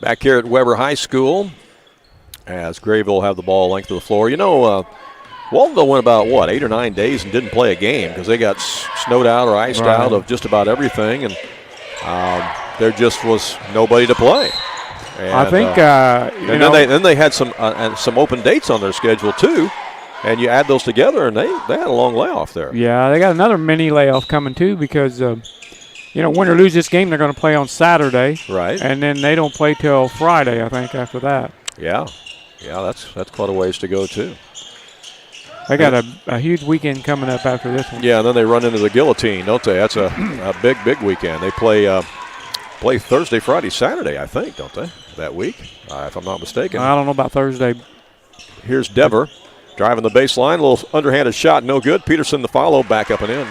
Back here at Weber High School, as Grayville have the ball length of the floor. Waltonville went about, 8 or 9 days and didn't play a game because they got snowed out or iced out of just about everything, and there just was nobody to play. And, I think, then they had some open dates on their schedule too, and you add those together, and they had a long layoff there. Yeah, they got another mini layoff coming too because, win or lose this game, they're going to play on Saturday. Right. And then they don't play till Friday, I think, after that. Yeah, that's quite a ways to go too. They got a huge weekend coming up after this one. Yeah, and then they run into the Guillotine, don't they? That's a big weekend. They play Thursday, Friday, Saturday, I think, don't they, that week, if I'm not mistaken. I don't know about Thursday. Here's Dever driving the baseline. A little underhanded shot, no good. Peterson the follow, back up and in.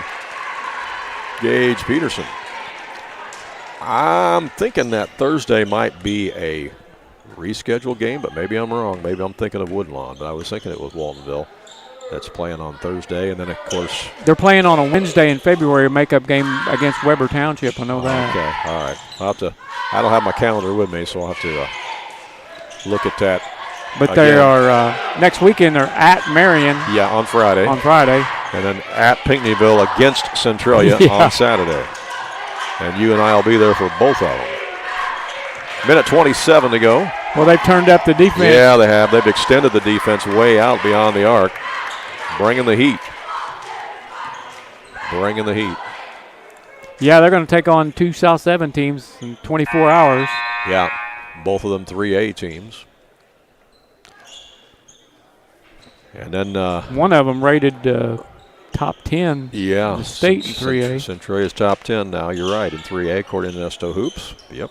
Gage Peterson. I'm thinking that Thursday might be a rescheduled game, but maybe I'm wrong. Maybe I'm thinking of Woodlawn, but I was thinking it was Waltonville. That's playing on Thursday, and then, of course, they're playing on a Wednesday in February, a makeup game against Weber Township. I know that. Okay, all right. I don't have my calendar with me, so I'll have to look at that. But they are next weekend. They're at Marion. Yeah, on Friday. And then at Pinckneyville against Centralia on Saturday. And you and I will be there for both of them. Minute 27 to go. Well, they've turned up the defense. Yeah, they have. They've extended the defense way out beyond the arc. Bringing the heat. Yeah, they're going to take on 2 South 7 teams in 24 hours. Yeah, both of them 3A teams. And then one of them rated top 10 in the state in 3A. Centralia's top 10 now, you're right, in 3A according to Nesto Hoops. Yep.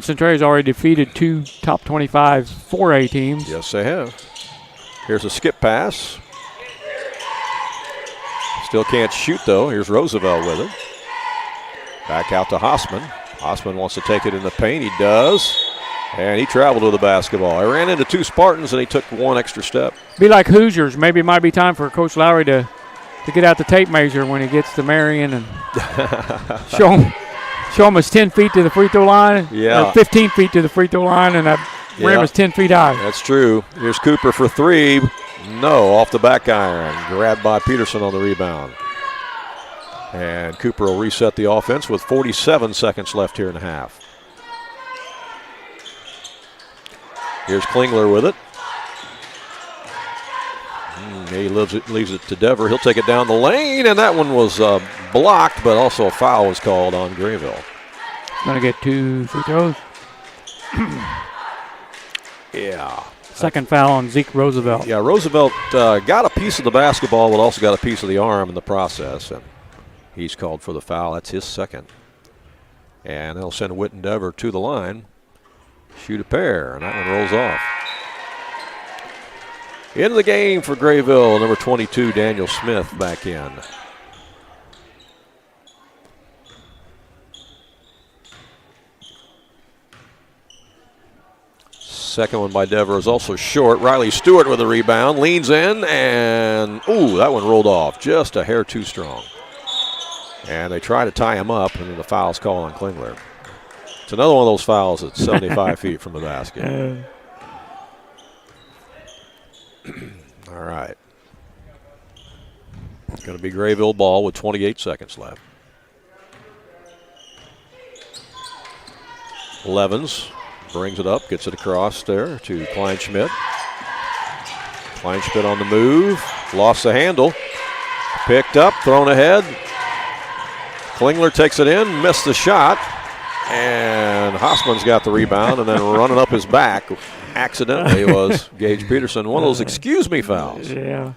Centralia's already defeated 2 top 25 4A teams. Yes, they have. Here's a skip pass. Still can't shoot, though. Here's Roosevelt with it. Back out to Hausman. Hausman wants to take it in the paint. He does. And he traveled with the basketball. He ran into 2 Spartans, and he took 1 extra step. Be like Hoosiers. Maybe it might be time for Coach Lowry to get out the tape measure when he gets to Marion and show him it's 10 feet to the free throw line. Yeah. 15 feet to the free throw line, and that rim is 10 feet high. That's true. Here's Cooper for 3. No, off the back iron. Grabbed by Peterson on the rebound. And Cooper will reset the offense with 47 seconds left here in the half. Here's Klingler with it. He leaves it to Dever. He'll take it down the lane, and that one was blocked, but also a foul was called on Grayville. Going to get 2 free throws. Yeah. Second foul on Zeke Roosevelt. Yeah, Roosevelt got a piece of the basketball, but also got a piece of the arm in the process, and he's called for the foul. That's his second. And they'll send Whit Endeavor to the line, shoot a pair, and that one rolls off. Into the game for Grayville, number 22, Daniel Smith, back in. Second one by Dever is also short. Riley Stewart with a rebound, leans in, and ooh, that one rolled off. Just a hair too strong. And they try to tie him up, and then the foul's called on Klingler. It's another one of those fouls that's 75 feet from the basket. All right. It's going to be Grayville ball with 28 seconds left. Levens brings it up, gets it across there to Kleinschmidt. Kleinschmidt on the move, lost the handle. Picked up, thrown ahead. Klingler takes it in, missed the shot. And Hossman's got the rebound, and then running up his back accidentally was Gage Peterson. One of those excuse me fouls. Yeah.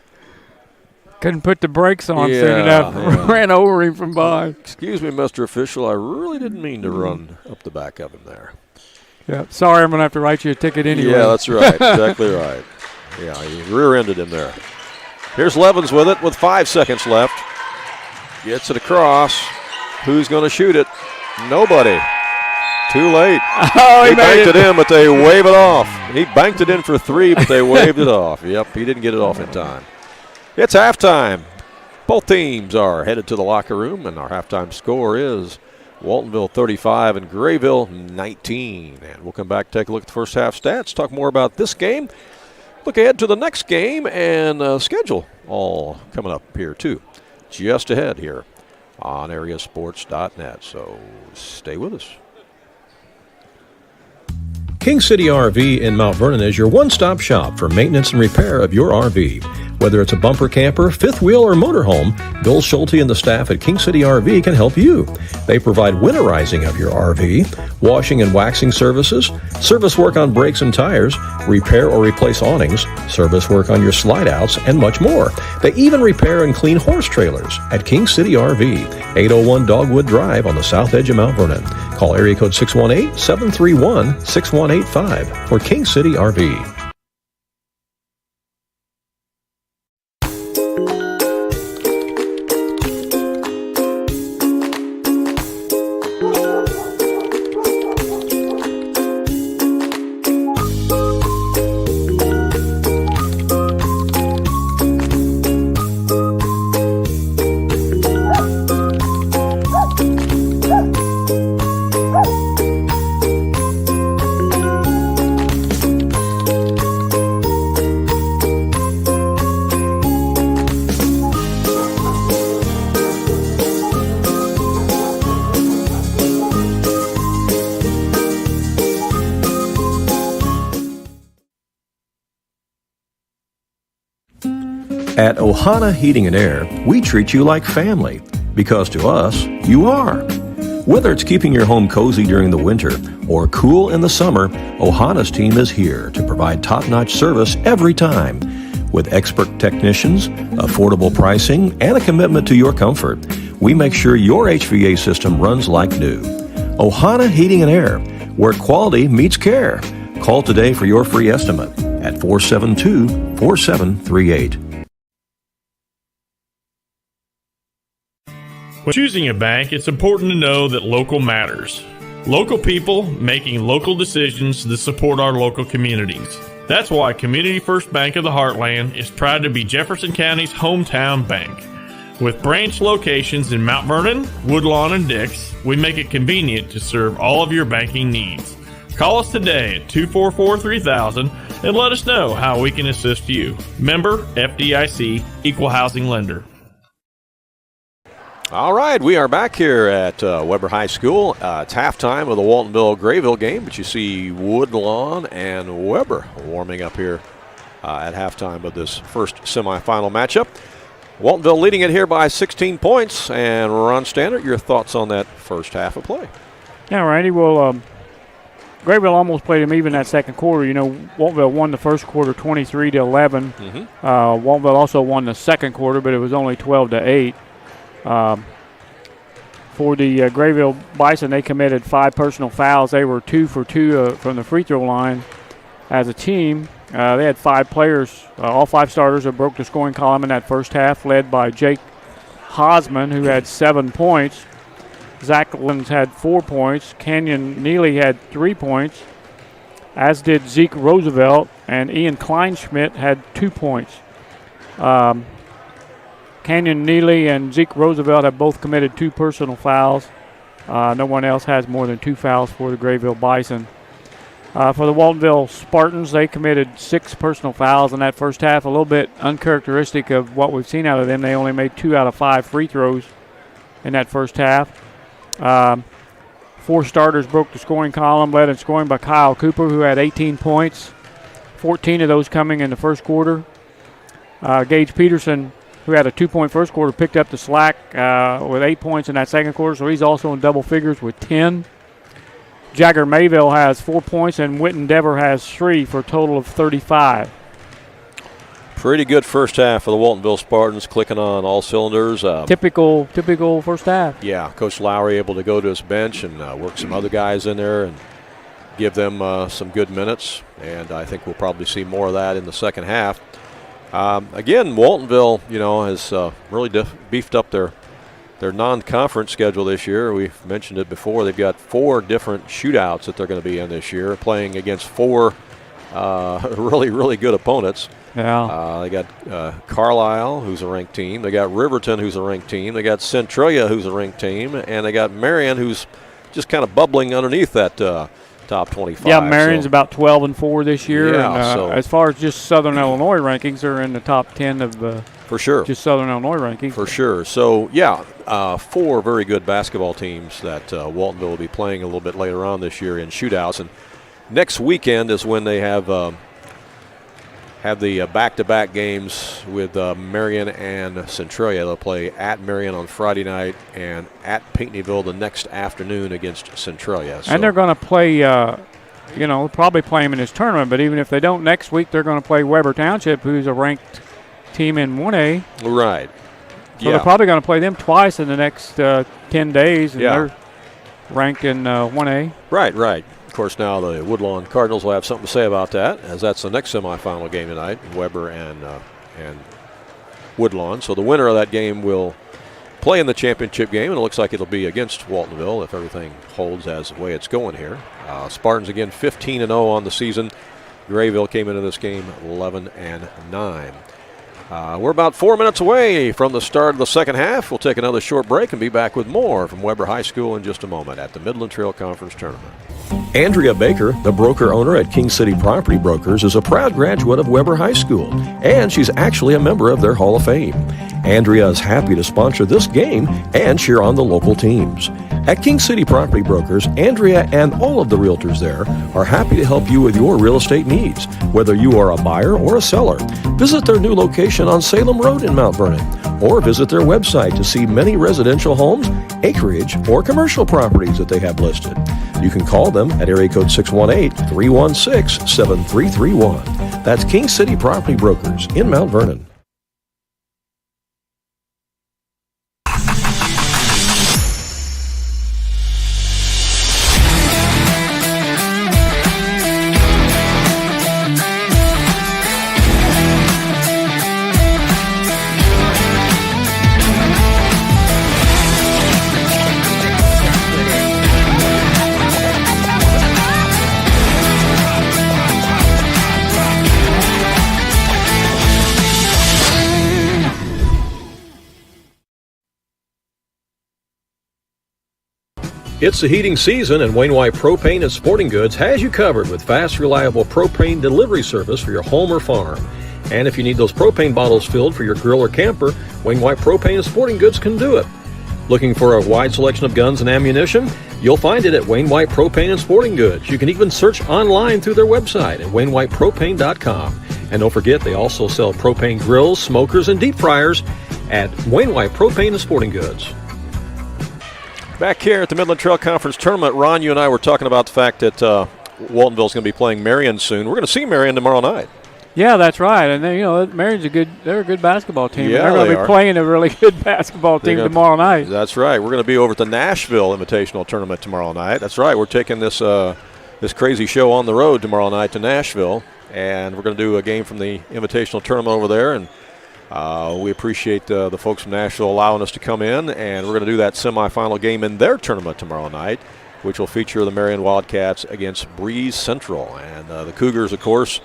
Couldn't put the brakes on soon enough. Yeah. Ran over him from behind. Excuse me, Mr. Official. I really didn't mean to run up the back of him there. Yeah. Sorry, I'm going to have to write you a ticket anyway. Yeah, that's right. Exactly right. Yeah, he rear-ended him there. Here's Levens with it with 5 seconds left. Gets it across. Who's going to shoot it? Nobody. Too late. Oh, he banked it in, but they wave it off. He banked it in for 3, but they waved it off. Yep, he didn't get it off in time. It's halftime. Both teams are headed to the locker room, and our halftime score is Waltonville 35 and Grayville 19. And we'll come back, take a look at the first half stats, talk more about this game, look ahead to the next game, and schedule all coming up here, too. Just ahead here on AreaSports.net. So stay with us. King City RV in Mount Vernon is your one-stop shop for maintenance and repair of your RV. Whether it's a bumper camper, fifth wheel, or motorhome, Bill Schulte and the staff at King City RV can help you. They provide winterizing of your RV, washing and waxing services, service work on brakes and tires, repair or replace awnings, service work on your slide-outs, and much more. They even repair and clean horse trailers at King City RV, 801 Dogwood Drive on the south edge of Mount Vernon. Call area code 618-731-6185 for King City RV. At Ohana Heating and Air, we treat you like family, because to us, you are. Whether it's keeping your home cozy during the winter or cool in the summer, Ohana's team is here to provide top-notch service every time. With expert technicians, affordable pricing, and a commitment to your comfort, we make sure your HVA system runs like new. Ohana Heating and Air, where quality meets care. Call today for your free estimate at 472-4738. When choosing a bank, it's important to know that local matters. Local people making local decisions that support our local communities. That's why Community First Bank of the Heartland is proud to be Jefferson County's hometown bank. With branch locations in Mount Vernon, Woodlawn, and Dix, we make it convenient to serve all of your banking needs. Call us today at 244-3000 and let us know how we can assist you. Member FDIC, Equal Housing Lender. All right, we are back here at Weber High School. It's halftime of the Waltonville-Grayville game, but you see Woodlawn and Weber warming up here at halftime of this first semifinal matchup. Waltonville leading it here by 16 points. And Ron Stannard, your thoughts on that first half of play? Yeah, Randy, well, Grayville almost played them even that second quarter. You know, Waltonville won the first quarter 23-11. Waltonville also won the second quarter, but it was only 12-8. For the Grayville Bison, they committed 5 personal fouls. They were 2 for 2 from the free throw line as a team. They had 5 players, all 5 starters that broke the scoring column in that first half, led by Jake Hosman, who had 7 points. Zach Lins had 4 points. Kenyon Neely had 3 points, as did Zeke Roosevelt, and Ian Kleinschmidt had 2 points. Kenyon Neely and Zeke Roosevelt have both committed 2 personal fouls. No one else has more than 2 fouls for the Grayville Bison. For the Waltonville Spartans, they committed 6 personal fouls in that first half, a little bit uncharacteristic of what we've seen out of them. They only made 2 out of 5 free throws in that first half. 4 starters broke the scoring column, led in scoring by Kyle Cooper, who had 18 points, 14 of those coming in the first quarter. Gage Peterson, who had a 2-point first quarter, picked up the slack with 8 points in that second quarter, so he's also in double figures with 10. Jagger Mayville has 4 points, and Witten Dever has 3 for a total of 35. Pretty good first half for the Waltonville Spartans, clicking on all cylinders. Typical first half. Yeah, Coach Lowry able to go to his bench and work some other guys in there and give them some good minutes, and I think we'll probably see more of that in the second half. Again, Waltonville, has really beefed up their non-conference schedule this year. We've mentioned it before. They've got 4 different shootouts that they're going to be in this year, playing against 4 really, really good opponents. Yeah. They got Carlisle, who's a ranked team. They got Riverton, who's a ranked team. They got Centralia, who's a ranked team. And they got Marion, who's just kind of bubbling underneath that top 25. Yeah, Marion's about 12-4 this year. Yeah, and, as far as just Southern Illinois rankings, they're in the top 10 of for sure. Just Southern Illinois rankings. For sure. So, yeah, 4 very good basketball teams that Waltonville will be playing a little bit later on this year in shootouts. And next weekend is when they have the back-to-back games with Marion and Centralia. They'll play at Marion on Friday night and at Pinckneyville the next afternoon against Centralia. So. And they're going to play, probably play them in this tournament, but even if they don't next week, they're going to play Weber Township, who's a ranked team in 1A. Right. So they're probably going to play them twice in the next 10 days, and they're ranked in 1A. Right. Of course, now the Woodlawn Cardinals will have something to say about that, as that's the next semifinal game tonight, Weber and Woodlawn. So the winner of that game will play in the championship game, and it looks like it'll be against Waltonville if everything holds as the way it's going here. Spartans, again, 15-0 on the season. Grayville came into this game 11-9. We're about 4 minutes away from the start of the second half. We'll take another short break and be back with more from Weber High School in just a moment at the Midland Trail Conference Tournament. Andrea Baker, the broker owner at King City Property Brokers, is a proud graduate of Weber High School, and she's actually a member of their Hall of Fame. Andrea is happy to sponsor this game and cheer on the local teams. At King City Property Brokers, Andrea and all of the realtors there are happy to help you with your real estate needs, whether you are a buyer or a seller. Visit their new location on Salem Road in Mount Vernon, or visit their website to see many residential homes, acreage, or commercial properties that they have listed. You can call them at area code 618-316-7331. That's King City Property Brokers in Mount Vernon. It's the heating season, and Wainwright Propane and Sporting Goods has you covered with fast, reliable propane delivery service for your home or farm. And if you need those propane bottles filled for your grill or camper, Wainwright Propane and Sporting Goods can do it. Looking for a wide selection of guns and ammunition? You'll find it at Wainwright Propane and Sporting Goods. You can even search online through their website at wainwrightpropane.com. And don't forget, they also sell propane grills, smokers, and deep fryers at Wainwright Propane and Sporting Goods. Back here at the Midland Trail Conference Tournament, Ron, you and I were talking about the fact that Waltonville's going to be playing Marion soon. We're going to see Marion tomorrow night. Yeah, that's right. And then, Marion's they're a good basketball team. Yeah, they're going to be playing a really good basketball team tomorrow night. That's right. We're going to be over at the Nashville Invitational Tournament tomorrow night. That's right. We're taking this this crazy show on the road tomorrow night to Nashville, and we're going to do a game from the Invitational Tournament over there. And we appreciate the folks from Nashville allowing us to come in, and we're going to do that semifinal game in their tournament tomorrow night, which will feature the Marion Wildcats against Breeze Central. And the Cougars, of course,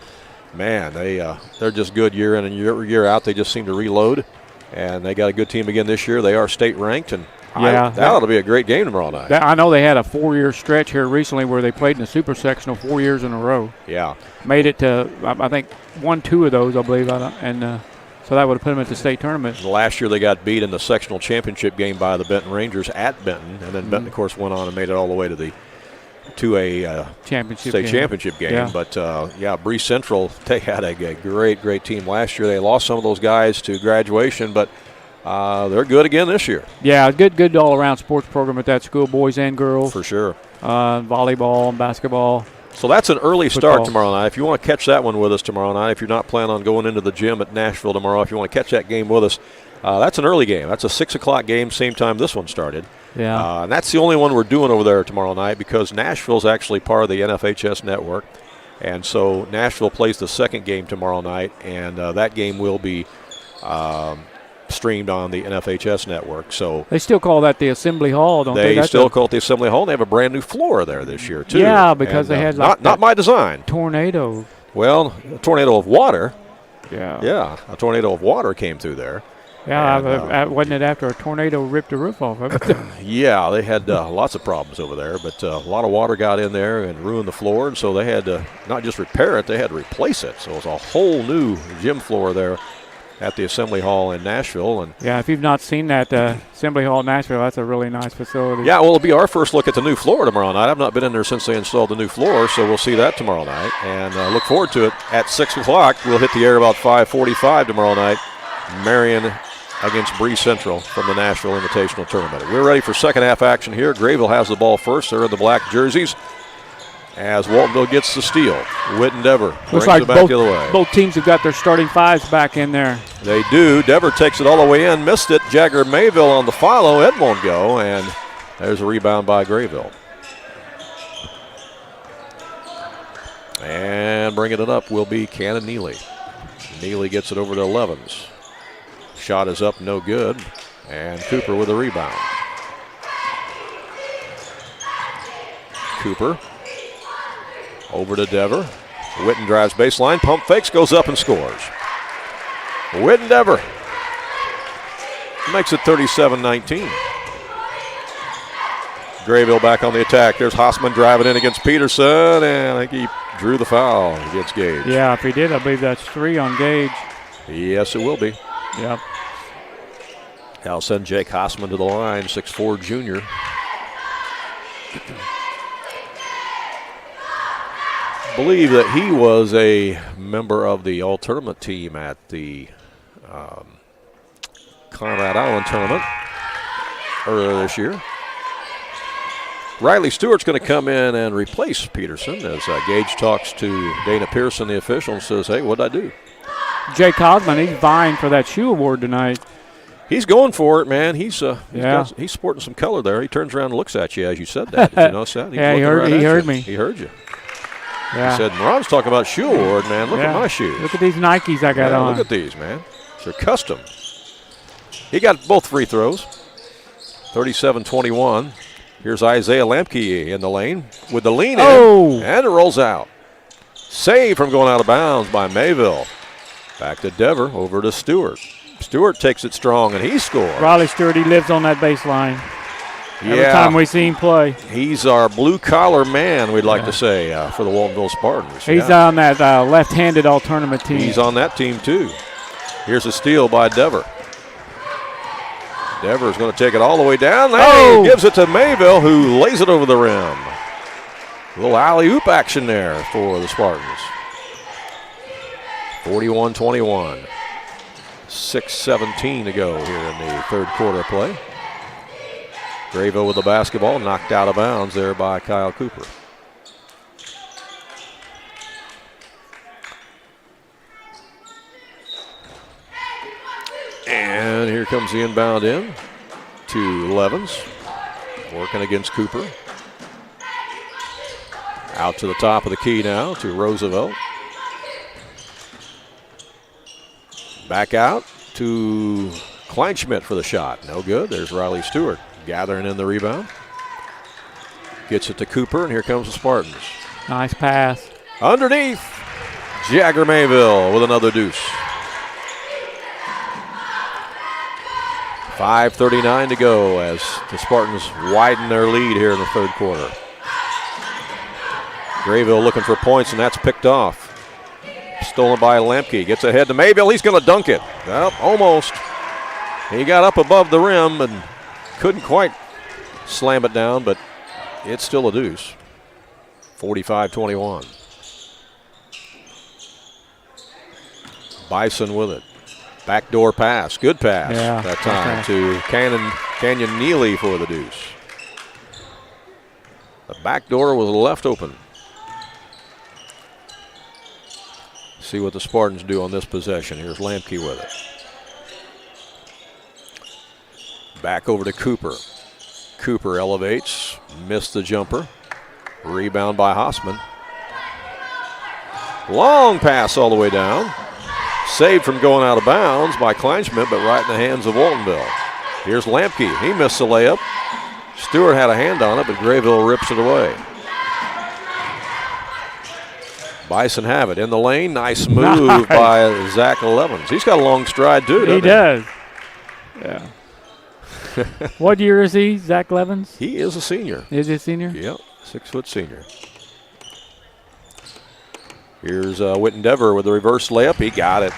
man, they're just good year in and year out. They just seem to reload, and they got a good team again this year. They are state ranked, and that ought to be a great game tomorrow night. I know they had a 4-year stretch here recently where they played in the Super Sectional 4 years in a row. Yeah. Made it to, I think, 1-2 of those, I believe, and so that would have put them at the state tournament. Last year they got beat in the sectional championship game by the Benton Rangers at Benton, and then Benton, of course, went on and made it all the way to the state championship game. Yeah. But, Breeze Central, they had a great team last year. They lost some of those guys to graduation, but they're good again this year. Yeah, good all-around sports program at that school, boys and girls. For sure. Volleyball and basketball. So that's an early football. start tomorrow night. If you want to catch that one with us tomorrow night, if you're not planning on going into the gym at Nashville tomorrow, if you want to catch that game with us, that's an early game. That's a 6 o'clock game, same time this one started. Yeah. And that's the only one we're doing over there tomorrow night because Nashville's actually part of the NFHS network. And so Nashville plays the second game tomorrow night, and that game will be streamed on the NFHS network. So they still call that the Assembly Hall, don't they? They still call it the Assembly Hall. They have a brand new floor there this year, too. Yeah, because they had not my design. Tornado. Well, a tornado of water. Yeah. Yeah, a tornado of water came through there. Yeah, wasn't it after a tornado ripped the roof off of it? Yeah, they had lots of problems over there, but a lot of water got in there and ruined the floor, and so they had to not just repair it, they had to replace it. So it was a whole new gym floor there at the Assembly Hall in Nashville. And yeah, if you've not seen that Assembly Hall in Nashville, that's a really nice facility. Yeah, well, it'll be our first look at the new floor tomorrow night. I've not been in there since they installed the new floor, so we'll see that tomorrow night. And look forward to it at 6 o'clock. We'll hit the air about 5:45 tomorrow night. Marion against Breeze Central from the Nashville Invitational Tournament. We're ready for second half action here. Grayville has the ball first. They're in the black jerseys as Waltonville gets the steal. Whit and Dever brings it back the other way. Both teams have got their starting fives back in there. They do. Dever takes it all the way in, missed it. Jagger Mayville on the follow. It won't go, and there's a rebound by Grayville. And bringing it up will be Cannon Neely. Neely gets it over to Levens. Shot is up, no good. And Cooper with a rebound. Cooper over to Dever. Witten drives baseline, pump fakes, goes up and scores. Witten Dever makes it 37-19. Grayville back on the attack. There's Hossman driving in against Peterson, and I think he drew the foul against Gage. Yeah, if he did, I believe that's 3 on Gage. Yes, it will be. Yep. I'll send Jake Hossman to the line, 6'4" junior. Believe that he was a member of the all-tournament team at the Conrad Island tournament earlier this year. Riley Stewart's going to come in and replace Peterson as Gage talks to Dana Pearson, the official, and says, hey, what'd I do? Jake Hossman, he's vying for that shoe award tonight. He's going for it, man. He's sporting some color there. He turns around and looks at you as you said that. Did you notice that? Yeah, he heard me. He heard you. Yeah. He said, Ron's talking about shoe award, man. Look at my shoes. Look at these Nikes I got on. Look at these, man. They're custom. He got both free throws. 37-21. Here's Isaiah Lamke in the lane with the lean in, and it rolls out. Save from going out of bounds by Mayville. Back to Dever, over to Stewart. Stewart takes it strong, and he scores. Riley Stewart, he lives on that baseline. Every time we see him play. He's our blue-collar man, we'd like to say, for the Waltonville Spartans. He's on that left-handed all-tournament team. He's on that team, too. Here's a steal by Dever. Dever's going to take it all the way down. He gives it to Mayville, who lays it over the rim. A little alley-oop action there for the Spartans. 41-21. 6:17 to go here in the third quarter of play. Grayville with the basketball, knocked out of bounds there by Kyle Cooper. here comes the inbound in to Levens. Working against Cooper. Out to the top of the key now to Roosevelt. Back out to Kleinschmidt for the shot. No good. There's Riley Stewart gathering in the rebound. Gets it to Cooper, and here comes the Spartans. Nice pass. Underneath, Jagger Mayville with another deuce. 5:39 to go as the Spartans widen their lead here in the third quarter. Grayville looking for points, and that's picked off. Stolen by Lemke. Gets ahead to Mayville. He's going to dunk it. Well, almost. He got up above the rim and couldn't quite slam it down, but it's still a deuce. 45-21. Bison with it. Backdoor pass. Good pass that time to Canyon Neely for the deuce. The back door was left open. See what the Spartans do on this possession. Here's Lamke with it. Back over to Cooper. Cooper elevates, missed the jumper. Rebound by Hausman. Long pass all the way down. Saved from going out of bounds by Kleinschmidt, but right in the hands of Waltonville. Here's Lamke. He missed the layup. Stewart had a hand on it, but Grayville rips it away. Bison have it in the lane. Nice move by Zach Levens. He's got a long stride, too, doesn't he? He does. Yeah. What year is he, Zach Levens? He is a senior. Is he a senior? Yep, 6-foot senior. Here's Wittendever with the reverse layup. He got it.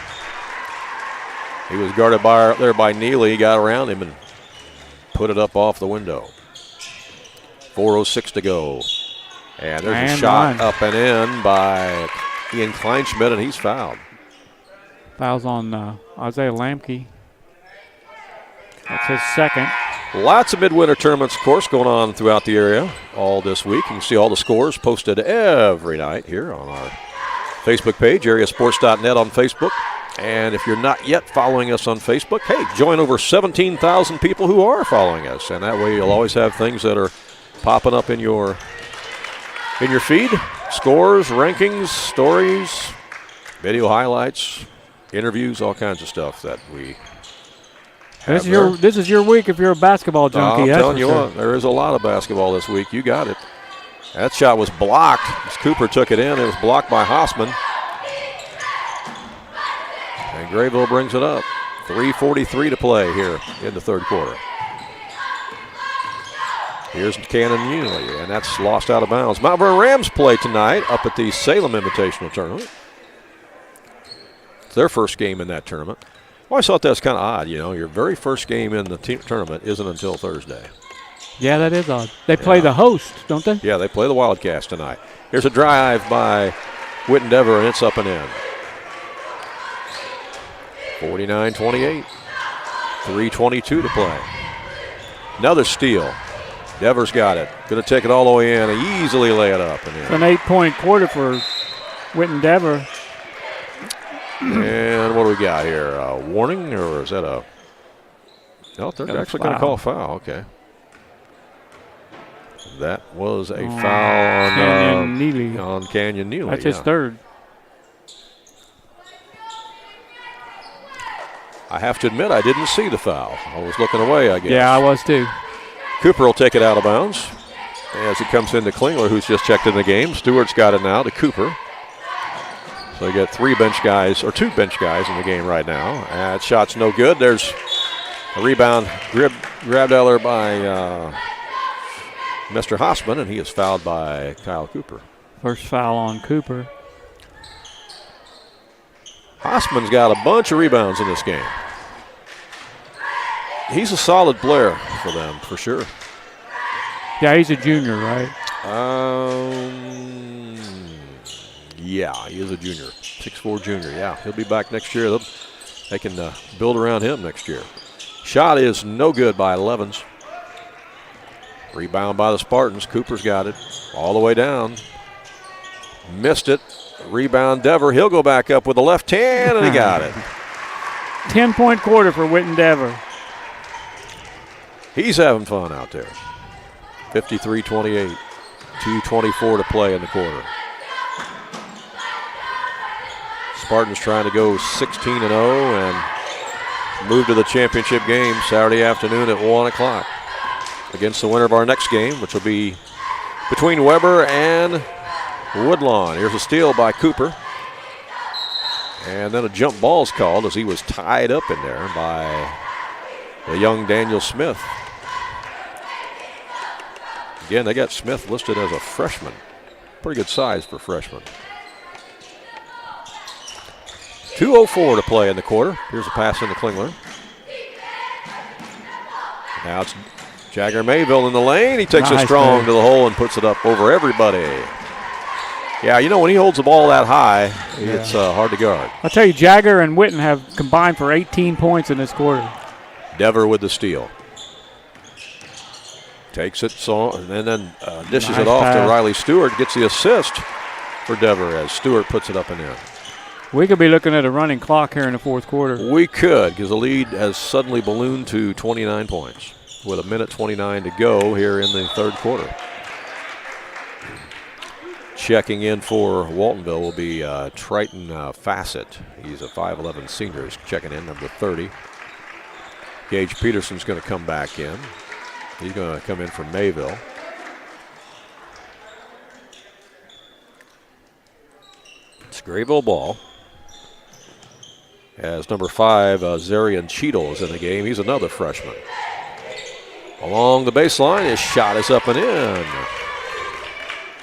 He was guarded there by Neely. He got around him and put it up off the window. 4:06 to go. And there's a shot up and in by Ian Kleinschmidt, and he's fouled. Fouls on Isaiah Lamke. That's his second. Lots of midwinter tournaments, of course, going on throughout the area all this week. You can see all the scores posted every night here on our Facebook page, AreaSports.net on Facebook. And if you're not yet following us on Facebook, hey, join over 17,000 people who are following us. And that way you'll always have things that are popping up in your feed. Scores, rankings, stories, video highlights, interviews, all kinds of stuff that we have. This is your week if you're a basketball junkie. I'm telling you what, there is a lot of basketball this week. You got it. That shot was blocked as Cooper took it in. It was blocked by Hausman. And Grayville brings it up. 3:43 to play here in the third quarter. Here's Cannon Neely, and that's lost out of bounds. Mount Vernon Rams play tonight up at the Salem Invitational Tournament. It's their first game in that tournament. I always thought that's kind of odd, you know. Your very first game in the tournament isn't until Thursday. Yeah, that is odd. They play the host, don't they? Yeah, they play the Wildcats tonight. Here's a drive by Wittendever, and it's up and in. 49-28. 3:22 to play. Another steal. Devers got it. Going to take it all the way in and easily lay it up and in. It's an 8-point quarter for Wittendever. And what do we got here? A warning, or is that a? No, they're actually going to call a foul. Okay. That was a foul Canyon Neely. On Canyon Neely. That's his third. I have to admit, I didn't see the foul. I was looking away, I guess. Yeah, I was too. Cooper will take it out of bounds as it comes into Klingler, who's just checked in the game. Stewart's got it now to Cooper. So you got two bench guys in the game right now. That shot's no good. There's a rebound grabbed out there by Mr. Hausman, and he is fouled by Kyle Cooper. First foul on Cooper. Hausman's got a bunch of rebounds in this game. He's a solid player for them, for sure. Yeah, he's a junior, right? Yeah, he is a junior. 6'4" junior, yeah. He'll be back next year. They can build around him next year. Shot is no good by Levens. Rebound by the Spartans. Cooper's got it all the way down. Missed it. Rebound Dever. He'll go back up with the left hand, and he got it. 10-point quarter for Wittendever. He's having fun out there. 53-28. 2:24 to play in the quarter. Spartans trying to go 16-0 and move to the championship game Saturday afternoon at 1 o'clock against the winner of our next game, which will be between Weber and Woodlawn. Here's a steal by Cooper. And then a jump ball's called as he was tied up in there by the young Daniel Smith. Again, they got Smith listed as a freshman. Pretty good size for freshman. 2:04 to play in the quarter. Here's a pass into Klingler. Now it's Jagger Mayville in the lane. He takes it strong to the hole and puts it up over everybody. Yeah, you know, when he holds the ball that high, it's hard to guard. I'll tell you, Jagger and Witten have combined for 18 points in this quarter. Dever with the steal. Takes it and then dishes it off to Riley Stewart. Gets the assist for Dever as Stewart puts it up and in. We could be looking at a running clock here in the fourth quarter. We could, because the lead has suddenly ballooned to 29 points with 1:29 to go here in the third quarter. Checking in for Waltonville will be Triton Fassett. He's a 5'11 senior. He's checking in, number 30. Gage Peterson's going to come back in. He's going to come in from Mayville. It's Grayville ball. As number 5, Zarian Cheadle is in the game. He's another freshman. Along the baseline, his shot is up and in.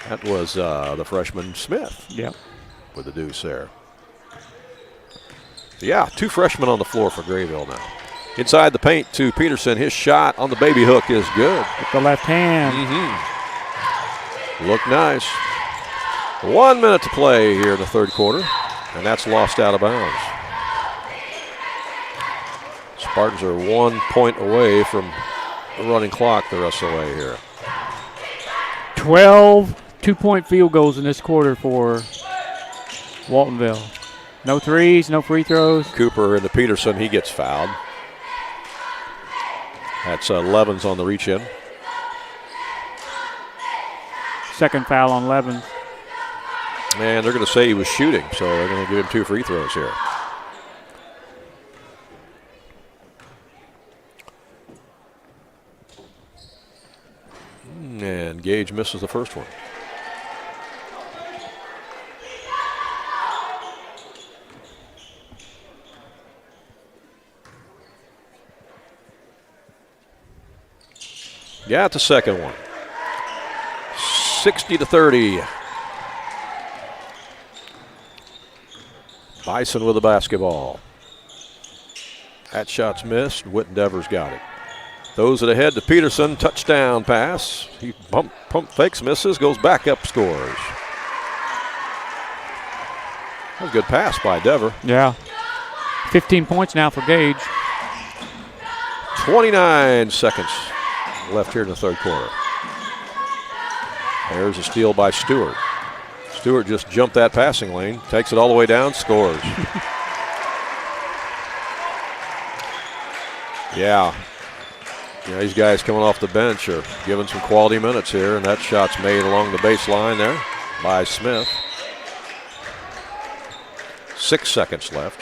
That was the freshman Smith. Yep. With the deuce there. So yeah, 2 freshmen on the floor for Grayville now. Inside the paint to Peterson. His shot on the baby hook is good. With the left hand. Look nice. 1 minute to play here in the third quarter, and that's lost out of bounds. Spartans are 1 point away from the running clock the rest of the way here. 12 two-point field goals in this quarter for Waltonville. No threes, no free throws. Cooper into Peterson, he gets fouled. That's Levens on the reach-in. Second foul on Levens. And they're going to say he was shooting, so they're going to give him 2 free throws here. And Gage misses the first one. Got the second one. 60-30. Bison with the basketball. That shot's missed. Whitten Devers got it. Throws it ahead to Peterson. Touchdown pass. He pump fakes, misses, goes back up, scores. That was a good pass by Dever. Yeah. 15 points now for Gage. 29 seconds left here in the third quarter. There's a steal by Stewart. Stewart just jumped that passing lane, takes it all the way down, scores. Yeah, these guys coming off the bench are giving some quality minutes here, and that shot's made along the baseline there by Smith. 6 seconds left.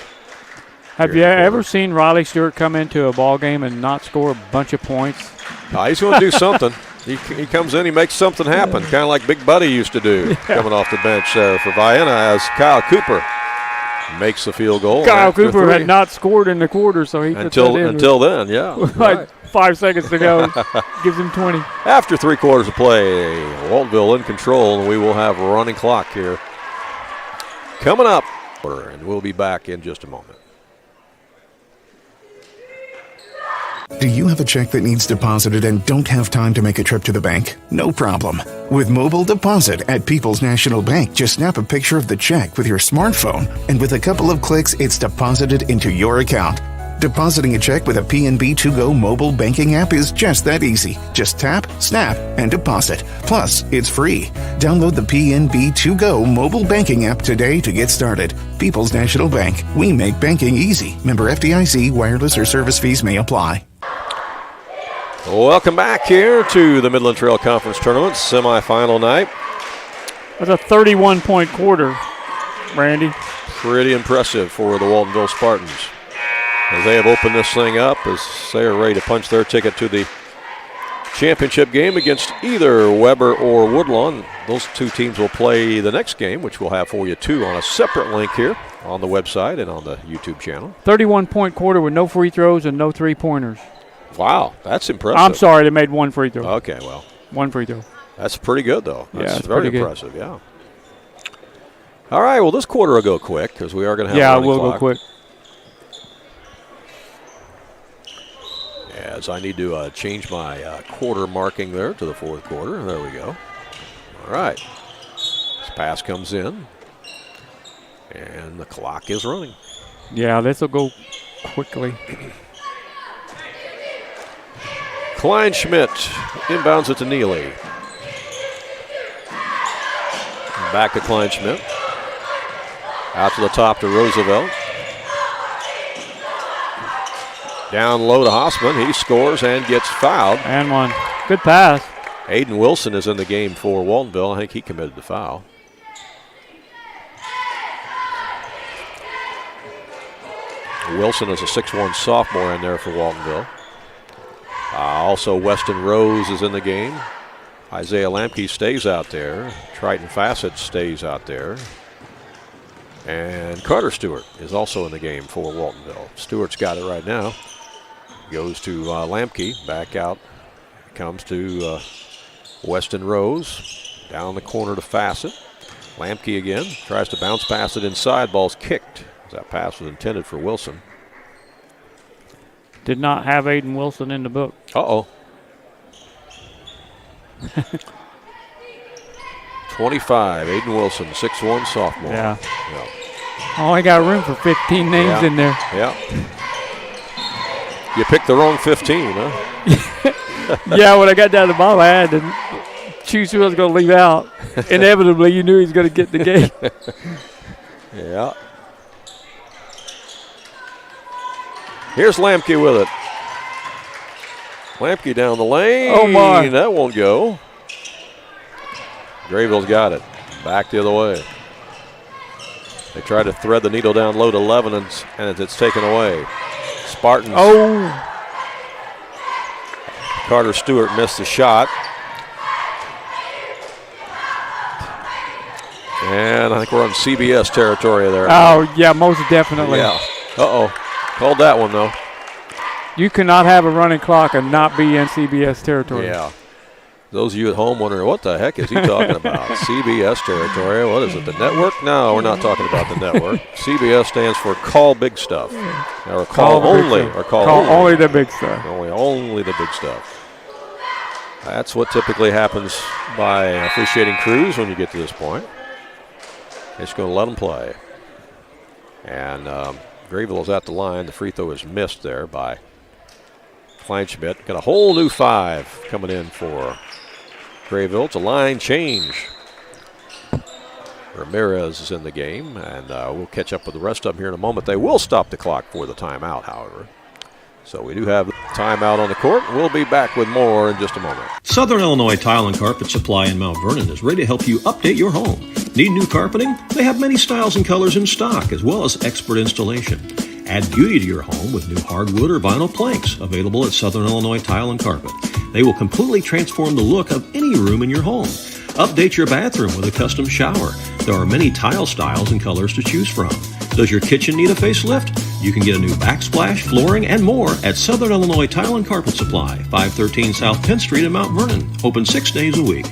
Have you ever seen Riley Stewart come into a ball game and not score a bunch of points? He's going to do something. He comes in, he makes something happen, kind of like Big Buddy used to do, coming off the bench there for Vienna as Kyle Cooper makes the field goal. Kyle Cooper had not scored in the quarter, so he puts that in. Until then, yeah. Like 5 seconds to go, gives him 20. After 3 quarters of play, Waltonville in control, and we will have a running clock here coming up, and we'll be back in just a moment. Do you have a check that needs deposited and don't have time to make a trip to the bank? No problem. With Mobile Deposit at People's National Bank, just snap a picture of the check with your smartphone, and with a couple of clicks, it's deposited into your account. Depositing a check with a PNB To-Go mobile banking app is just that easy. Just tap, snap, and deposit. Plus, it's free. Download the PNB To-Go mobile banking app today to get started. People's National Bank. We make banking easy. Member FDIC. Wireless or service fees may apply. Welcome back here to the Midland Trail Conference Tournament semifinal night. That's a 31-point quarter, Randy. Pretty impressive for the Waltonville Spartans, as they have opened this thing up, as they are ready to punch their ticket to the championship game against either Weber or Woodlawn. Those two teams will play the next game, which we'll have for you too on a separate link here on the website and on the YouTube channel. 31-point quarter with no free throws and no three-pointers. Wow, that's impressive. I'm sorry, they made one free throw. Okay, well. One free throw. That's pretty good, though. That's it's very impressive, yeah. All right, well, this quarter will go quick because we are going to have a running clock. Go quick. As I need to change my quarter marking there to the fourth quarter. There we go. All right. This pass comes in, and the clock is running. Yeah, this will go quickly. Kleinschmidt inbounds it to Neely. Back to Kleinschmidt. Out to the top to Roosevelt. Down low to Hossman. He scores and gets fouled. And one. Good pass. Aiden Wilson is in the game for Waltonville. I think he committed the foul. Wilson is a 6'1 sophomore in there for Waltonville. Also, Weston Rose is in the game. Isaiah Lamke stays out there. Triton Fassett stays out there. And Carter Stewart is also in the game for Waltonville. Stewart's got it right now. Goes to Lamke. Back out. Comes to Weston Rose. Down the corner to Fassett. Lamke again. Tries to bounce pass it inside. Ball's kicked. That pass was intended for Wilson. Did not have Aiden Wilson in the book. Uh-oh. 25, Aiden Wilson, 6'1 sophomore. Yeah. Only got room for 15 names in there. Yeah. You picked the wrong 15, huh? Yeah, when I got down to the bottom, I had to choose who I was going to leave out. Inevitably, you knew he was going to get the game. Yeah. Here's Lamke with it. Lamke down the lane. Oh, my. That won't go. Grayville's got it. Back the other way. They try to thread the needle down low to 11, and it's taken away. Spartans. Oh. Carter Stewart missed the shot. And I think we're on CBS territory there. Oh, yeah, most definitely. Yeah. Uh-oh. Called that one, though. You cannot have a running clock and not be in CBS territory. Yeah. Those of you at home wondering, what the heck is he talking about? CBS territory. What is it, the network? No, we're not talking about the network. CBS stands for Call Big Stuff. Or Call Only. Or Call Only the big stuff. Only the big stuff. That's what typically happens by officiating crews when you get to this point. It's going to let them play. And Grayville is at the line. The free throw is missed there by Kleinschmidt. Got a whole new 5 coming in for Grayville. It's a line change. Ramirez is in the game, and we'll catch up with the rest of them here in a moment. They will stop the clock for the timeout, however. So we do have the timeout on the court. We'll be back with more in just a moment. Southern Illinois Tile and Carpet Supply in Mount Vernon is ready to help you update your home. Need new carpeting? They have many styles and colors in stock, as well as expert installation. Add beauty to your home with new hardwood or vinyl planks available at Southern Illinois Tile and Carpet. They will completely transform the look of any room in your home. Update your bathroom with a custom shower. There are many tile styles and colors to choose from. Does your kitchen need a facelift? You can get a new backsplash, flooring, and more at Southern Illinois Tile and Carpet Supply, 513 South 10th Street in Mount Vernon. Open 6 days a week.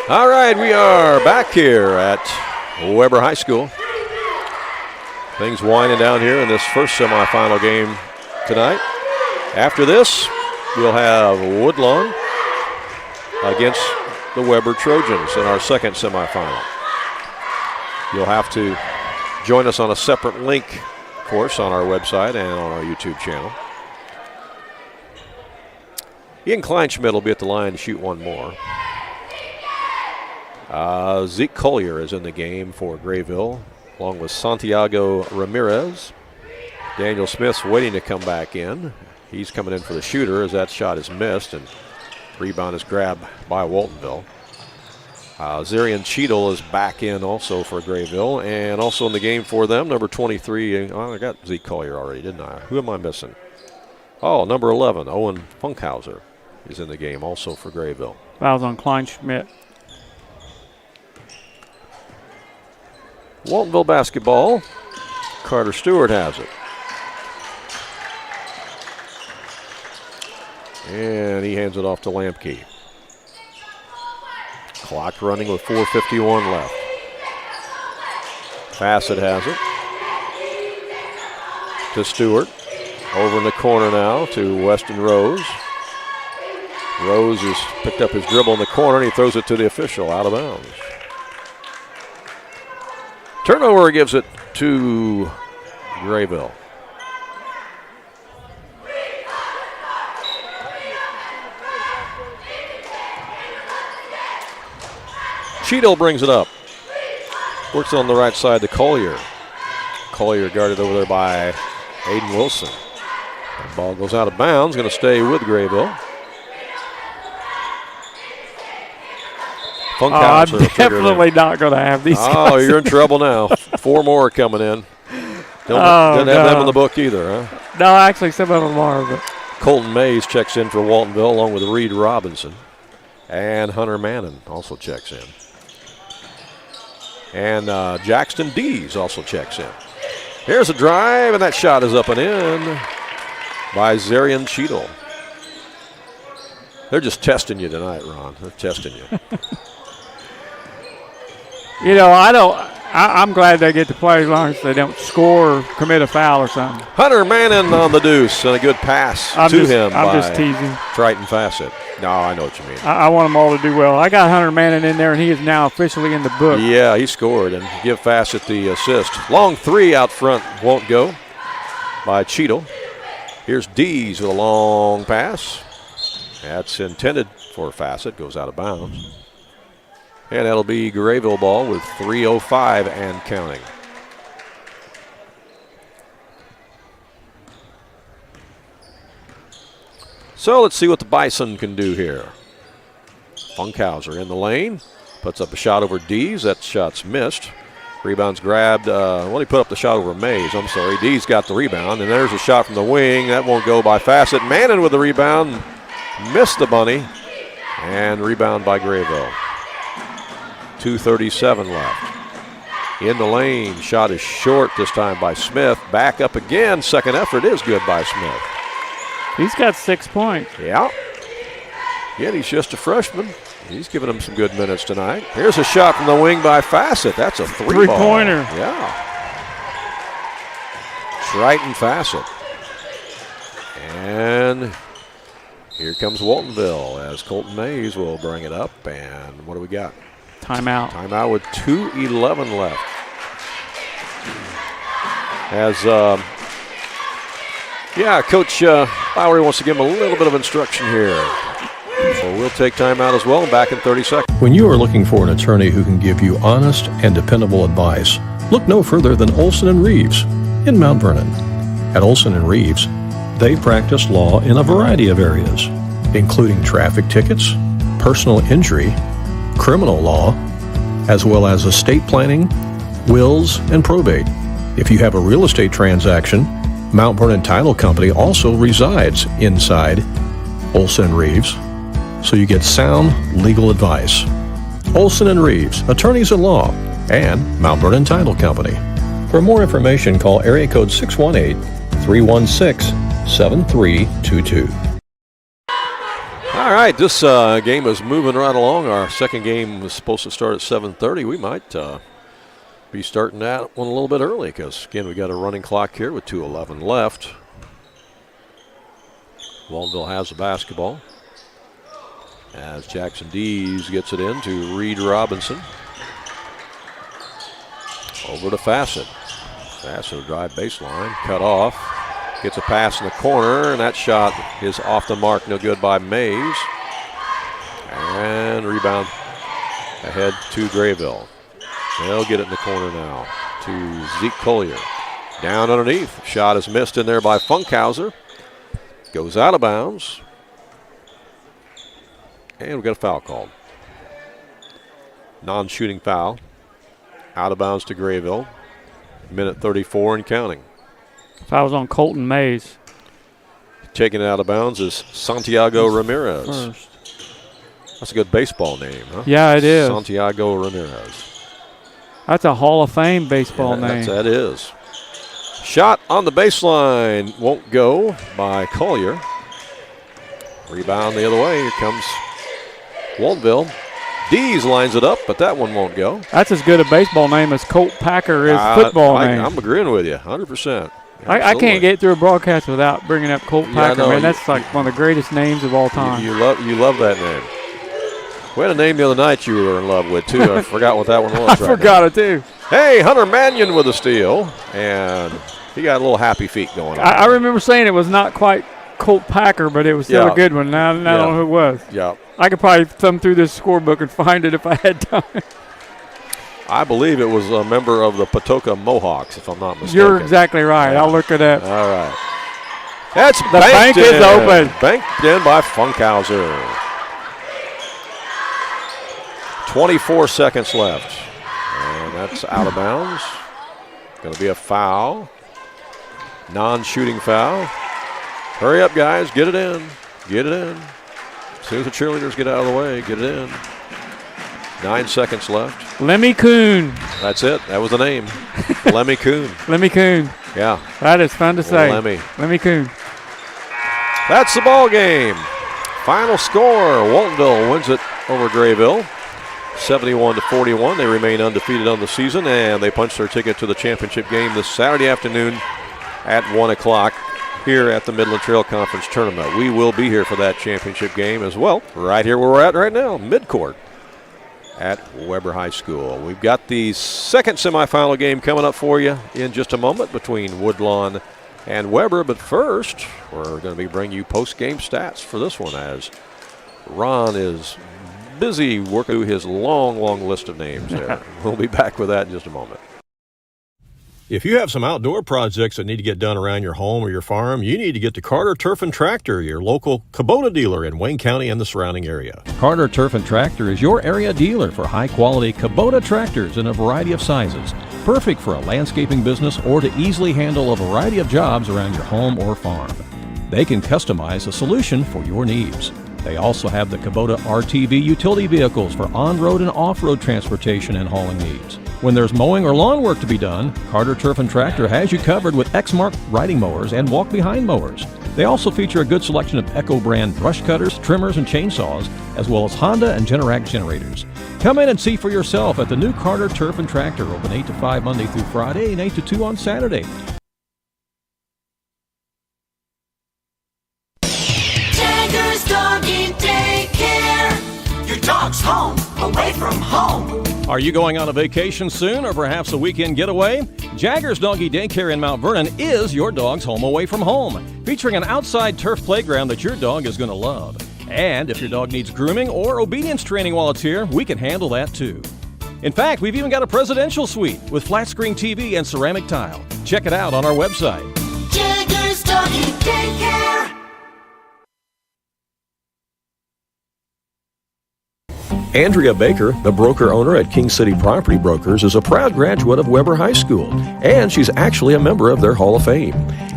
All right, we are back here at Weber High School. Things winding down here in this first semifinal game tonight. After this, we'll have Woodlawn against the Weber Trojans in our second semifinal. You'll have to join us on a separate link, of course, on our website and on our YouTube channel. Ian Kleinschmidt will be at the line to shoot one more. Zeke Collier is in the game for Grayville, along with Santiago Ramirez. Daniel Smith's waiting to come back in. He's coming in for the shooter as that shot is missed, and rebound is grabbed by Waltonville. Zarian Cheadle is back in also for Grayville, and also in the game for them, number 23. Oh, I got Zeke Collier already, didn't I? Who am I missing? Oh, number 11, Owen Funkhauser is in the game also for Grayville. Fouls on Kleinschmidt. Waltonville basketball. Carter Stewart has it. And he hands it off to Lampke. Clock running with 4:51 left. Fassett has it. To Stewart. Over in the corner now to Weston Rose. Rose has picked up his dribble in the corner, and he throws it to the official out of bounds. Turnover gives it to Grayville. Cheadle brings it up. Works on the right side to Collier. Collier guarded over there by Aiden Wilson. The ball goes out of bounds, going to stay with Grayville. I'm definitely not going to have these guys. Oh, you're in trouble now. 4 more coming in. Don't have them in the book either, huh? No, actually, some of them are. But. Colton Mays checks in for Waltonville along with Reed Robinson. And Hunter Mannon also checks in. And Jackson Dees also checks in. Here's a drive, and that shot is up and in by Zarian Cheadle. They're just testing you tonight, Ron. They're testing you. You know, I'm glad they get to play as long as they don't score or commit a foul or something. Hunter Mannon on the deuce, and a good pass to him I'm by just teasing. Triton Fassett. No, I know what you mean. I want them all to do well. I got Hunter Mannon in there, and he is now officially in the book. Yeah, he scored, and give Fassett the assist. Long 3 out front won't go by Cheadle. Here's Dees with a long pass. That's intended for Fassett, goes out of bounds. And that'll be Grayville ball with 3:05 and counting. So let's see what the Bison can do here. Funkhauser in the lane, puts up a shot over Dees. That shot's missed. Rebound's grabbed. He put up the shot over Mays. I'm sorry. Dees got the rebound, and there's a shot from the wing. That won't go by Fassett. Mannon with the rebound. Missed the bunny. And rebound by Grayville. 2:37 left. In the lane, shot is short this time by Smith. Back up again. Second effort is good by Smith. He's got 6 points. Yeah. Yet he's just a freshman. He's giving him some good minutes tonight. Here's a shot from the wing by Fassett. That's a three-pointer. Yeah. Triton Fassett. And here comes Waltonville as Colton Mays will bring it up. And what do we got? Timeout. Timeout with 2:11 left. As, Coach Lowry wants to give him a little bit of instruction here. So we'll take timeout as well. Back in 30 seconds. When you are looking for an attorney who can give you honest and dependable advice, look no further than Olson & Reeves in Mount Vernon. At Olson & Reeves, they practice law in a variety of areas, including traffic tickets, personal injury, criminal law, as well as estate planning, wills, and probate. If you have a real estate transaction, Mount Vernon Title Company also resides inside Olson & Reeves, so you get sound legal advice. Olson & Reeves, attorneys at law, and Mount Vernon Title Company. For more information, call area code 618-316-7322. All right, this game is moving right along. Our second game was supposed to start at 7:30. We might be starting that one a little bit early because, again, we got a running clock here with 2:11 left. Waltonville has the basketball as Jackson Dees gets it in to Reed Robinson. Over to Fassett. Fassett will drive baseline, cut off. Gets a pass in the corner, and that shot is off the mark, no good by Mays. And rebound ahead to Grayville. They'll get it in the corner now to Zeke Collier. Down underneath. Shot is missed in there by Funkhauser. Goes out of bounds. And we've got a foul called. Non-shooting foul. Out of bounds to Grayville. Minute 34 and counting. Foul's on Colton Mays. Taking it out of bounds is Santiago Ramirez. First. That's a good baseball name, huh? Yeah, it is. Santiago Ramirez. That's a Hall of Fame baseball name. That is. Shot on the baseline won't go by Collier. Rebound the other way. Here comes Waltonville. Dees lines it up, but that one won't go. That's as good a baseball name as Colt Packer is football name. I'm agreeing with you, 100%. I can't get through a broadcast without bringing up Colt Packer, man. That's like one of the greatest names of all time. You love that name. We had a name the other night you were in love with, too. I forgot what that one was. I forgot it, too. Hey, Hunter Mannion with a steal, and he got a little happy feet going on. I remember saying it was not quite Colt Packer, but it was still a good one. Now I don't know who it was. Yeah. I could probably thumb through this scorebook and find it if I had time. I believe it was a member of the Patoka Mohawks, if I'm not mistaken. You're exactly right. Yeah. I'll look it up. All right. That's the bank is open. Banked in by Funkhauser. 24 seconds left. And that's out of bounds. Going to be a foul. Non-shooting foul. Hurry up, guys. Get it in. Get it in. As soon as the cheerleaders get out of the way, get it in. 9 seconds left. Lemmy Kuhn. That's it. That was the name. Lemmy Kuhn. Lemmy Kuhn. Yeah. That is fun to say. Lemmy Kuhn. That's the ball game. Final score. Waltonville wins it over Grayville. 71-41. They remain undefeated on the season, and they punch their ticket to the championship game this Saturday afternoon at 1 o'clock here at the Midland Trail Conference Tournament. We will be here for that championship game as well, right here where we're at right now, midcourt at Weber High School. We've got the second semifinal game coming up for you in just a moment between Woodlawn and Weber, but first we're going to be bringing you post-game stats for this one as Ron is busy working through his long list of names there. We'll be back with that in just a moment. If you have some outdoor projects that need to get done around your home or your farm, you need to get to Carter Turf and Tractor, your local Kubota dealer in Wayne County and the surrounding area. Carter Turf and Tractor is your area dealer for high-quality Kubota tractors in a variety of sizes, perfect for a landscaping business or to easily handle a variety of jobs around your home or farm. They can customize a solution for your needs. They also have the Kubota RTV utility vehicles for on-road and off-road transportation and hauling needs. When there's mowing or lawn work to be done, Carter Turf and Tractor has you covered with Exmark riding mowers and walk-behind mowers. They also feature a good selection of Echo brand brush cutters, trimmers, and chainsaws, as well as Honda and Generac generators. Come in and see for yourself at the new Carter Turf and Tractor, open 8 to 5 Monday through Friday and 8 to 2 on Saturday. Jagger's Doggy Daycare. Your dog's home, away from home. Are you going on a vacation soon or perhaps a weekend getaway? Jagger's Doggy Daycare in Mount Vernon is your dog's home away from home, featuring an outside turf playground that your dog is going to love. And if your dog needs grooming or obedience training while it's here, we can handle that too. In fact, we've even got a presidential suite with flat screen TV and ceramic tile. Check it out on our website. Jagger's Doggy Daycare. Andrea Baker, the broker owner at King City Property Brokers, is a proud graduate of Weber High School, and she's actually a member of their Hall of Fame.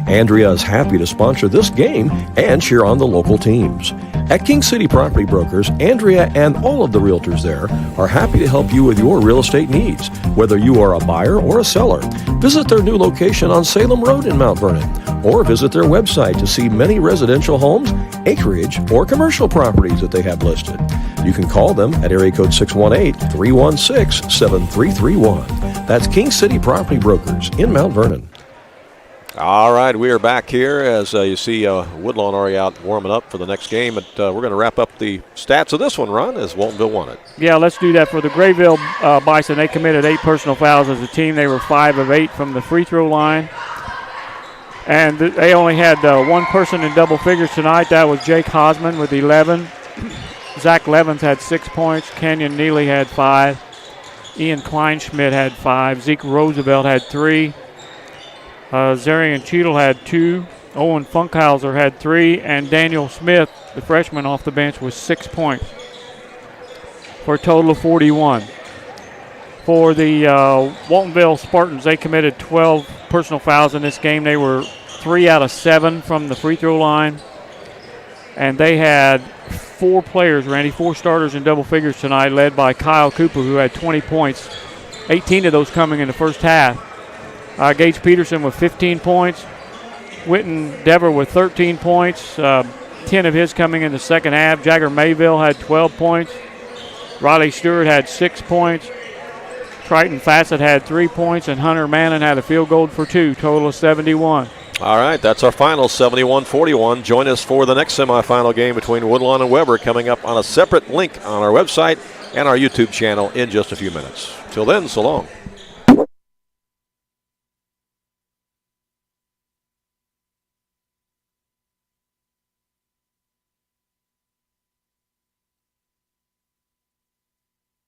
Andrea is happy to sponsor this game and cheer on the local teams. At King City Property Brokers, Andrea and all of the realtors there are happy to help you with your real estate needs, whether you are a buyer or a seller. Visit their new location on Salem Road in Mount Vernon, or visit their website to see many residential homes, acreage, or commercial properties that they have listed. You can call them at area code 618-316-7331. That's King City Property Brokers in Mount Vernon. All right, we are back here as you see Woodlawn already out warming up for the next game. But we're going to wrap up the stats of this one, Ron, as Waltonville won it. Yeah, let's do that for the Grayville Bison. They committed 8 personal fouls as a team. They were 5 of 8 from the free throw line. And they only had one person in double figures tonight. That was Jake Hosman with 11. Zach Levins had 6 points. Kenyon Neely had 5. Ian Kleinschmidt had 5. Zeke Roosevelt had 3. Zarian Cheadle had 2. Owen Funkhauser had 3, and Daniel Smith, the freshman off the bench, was 6 points for a total of 41. For the Waltonville Spartans, they committed 12 personal fouls in this game. They were 3 out of 7 from the free throw line, and they had 4 players, Randy, 4 starters in double figures tonight, led by Kyle Cooper, who had 20 points, 18 of those coming in the first half. Gage Peterson with 15 points. Witten Dever with 13 points, 10 of his coming in the second half. Jagger Mayville had 12 points. Riley Stewart had 6 points. Triton Fassett had 3 points, and Hunter Mannon had a field goal for 2, total of 71. All right, that's our final, 71-41. Join us for the next semifinal game between Woodlawn and Weber, coming up on a separate link on our website and our YouTube channel in just a few minutes. Till then, so long.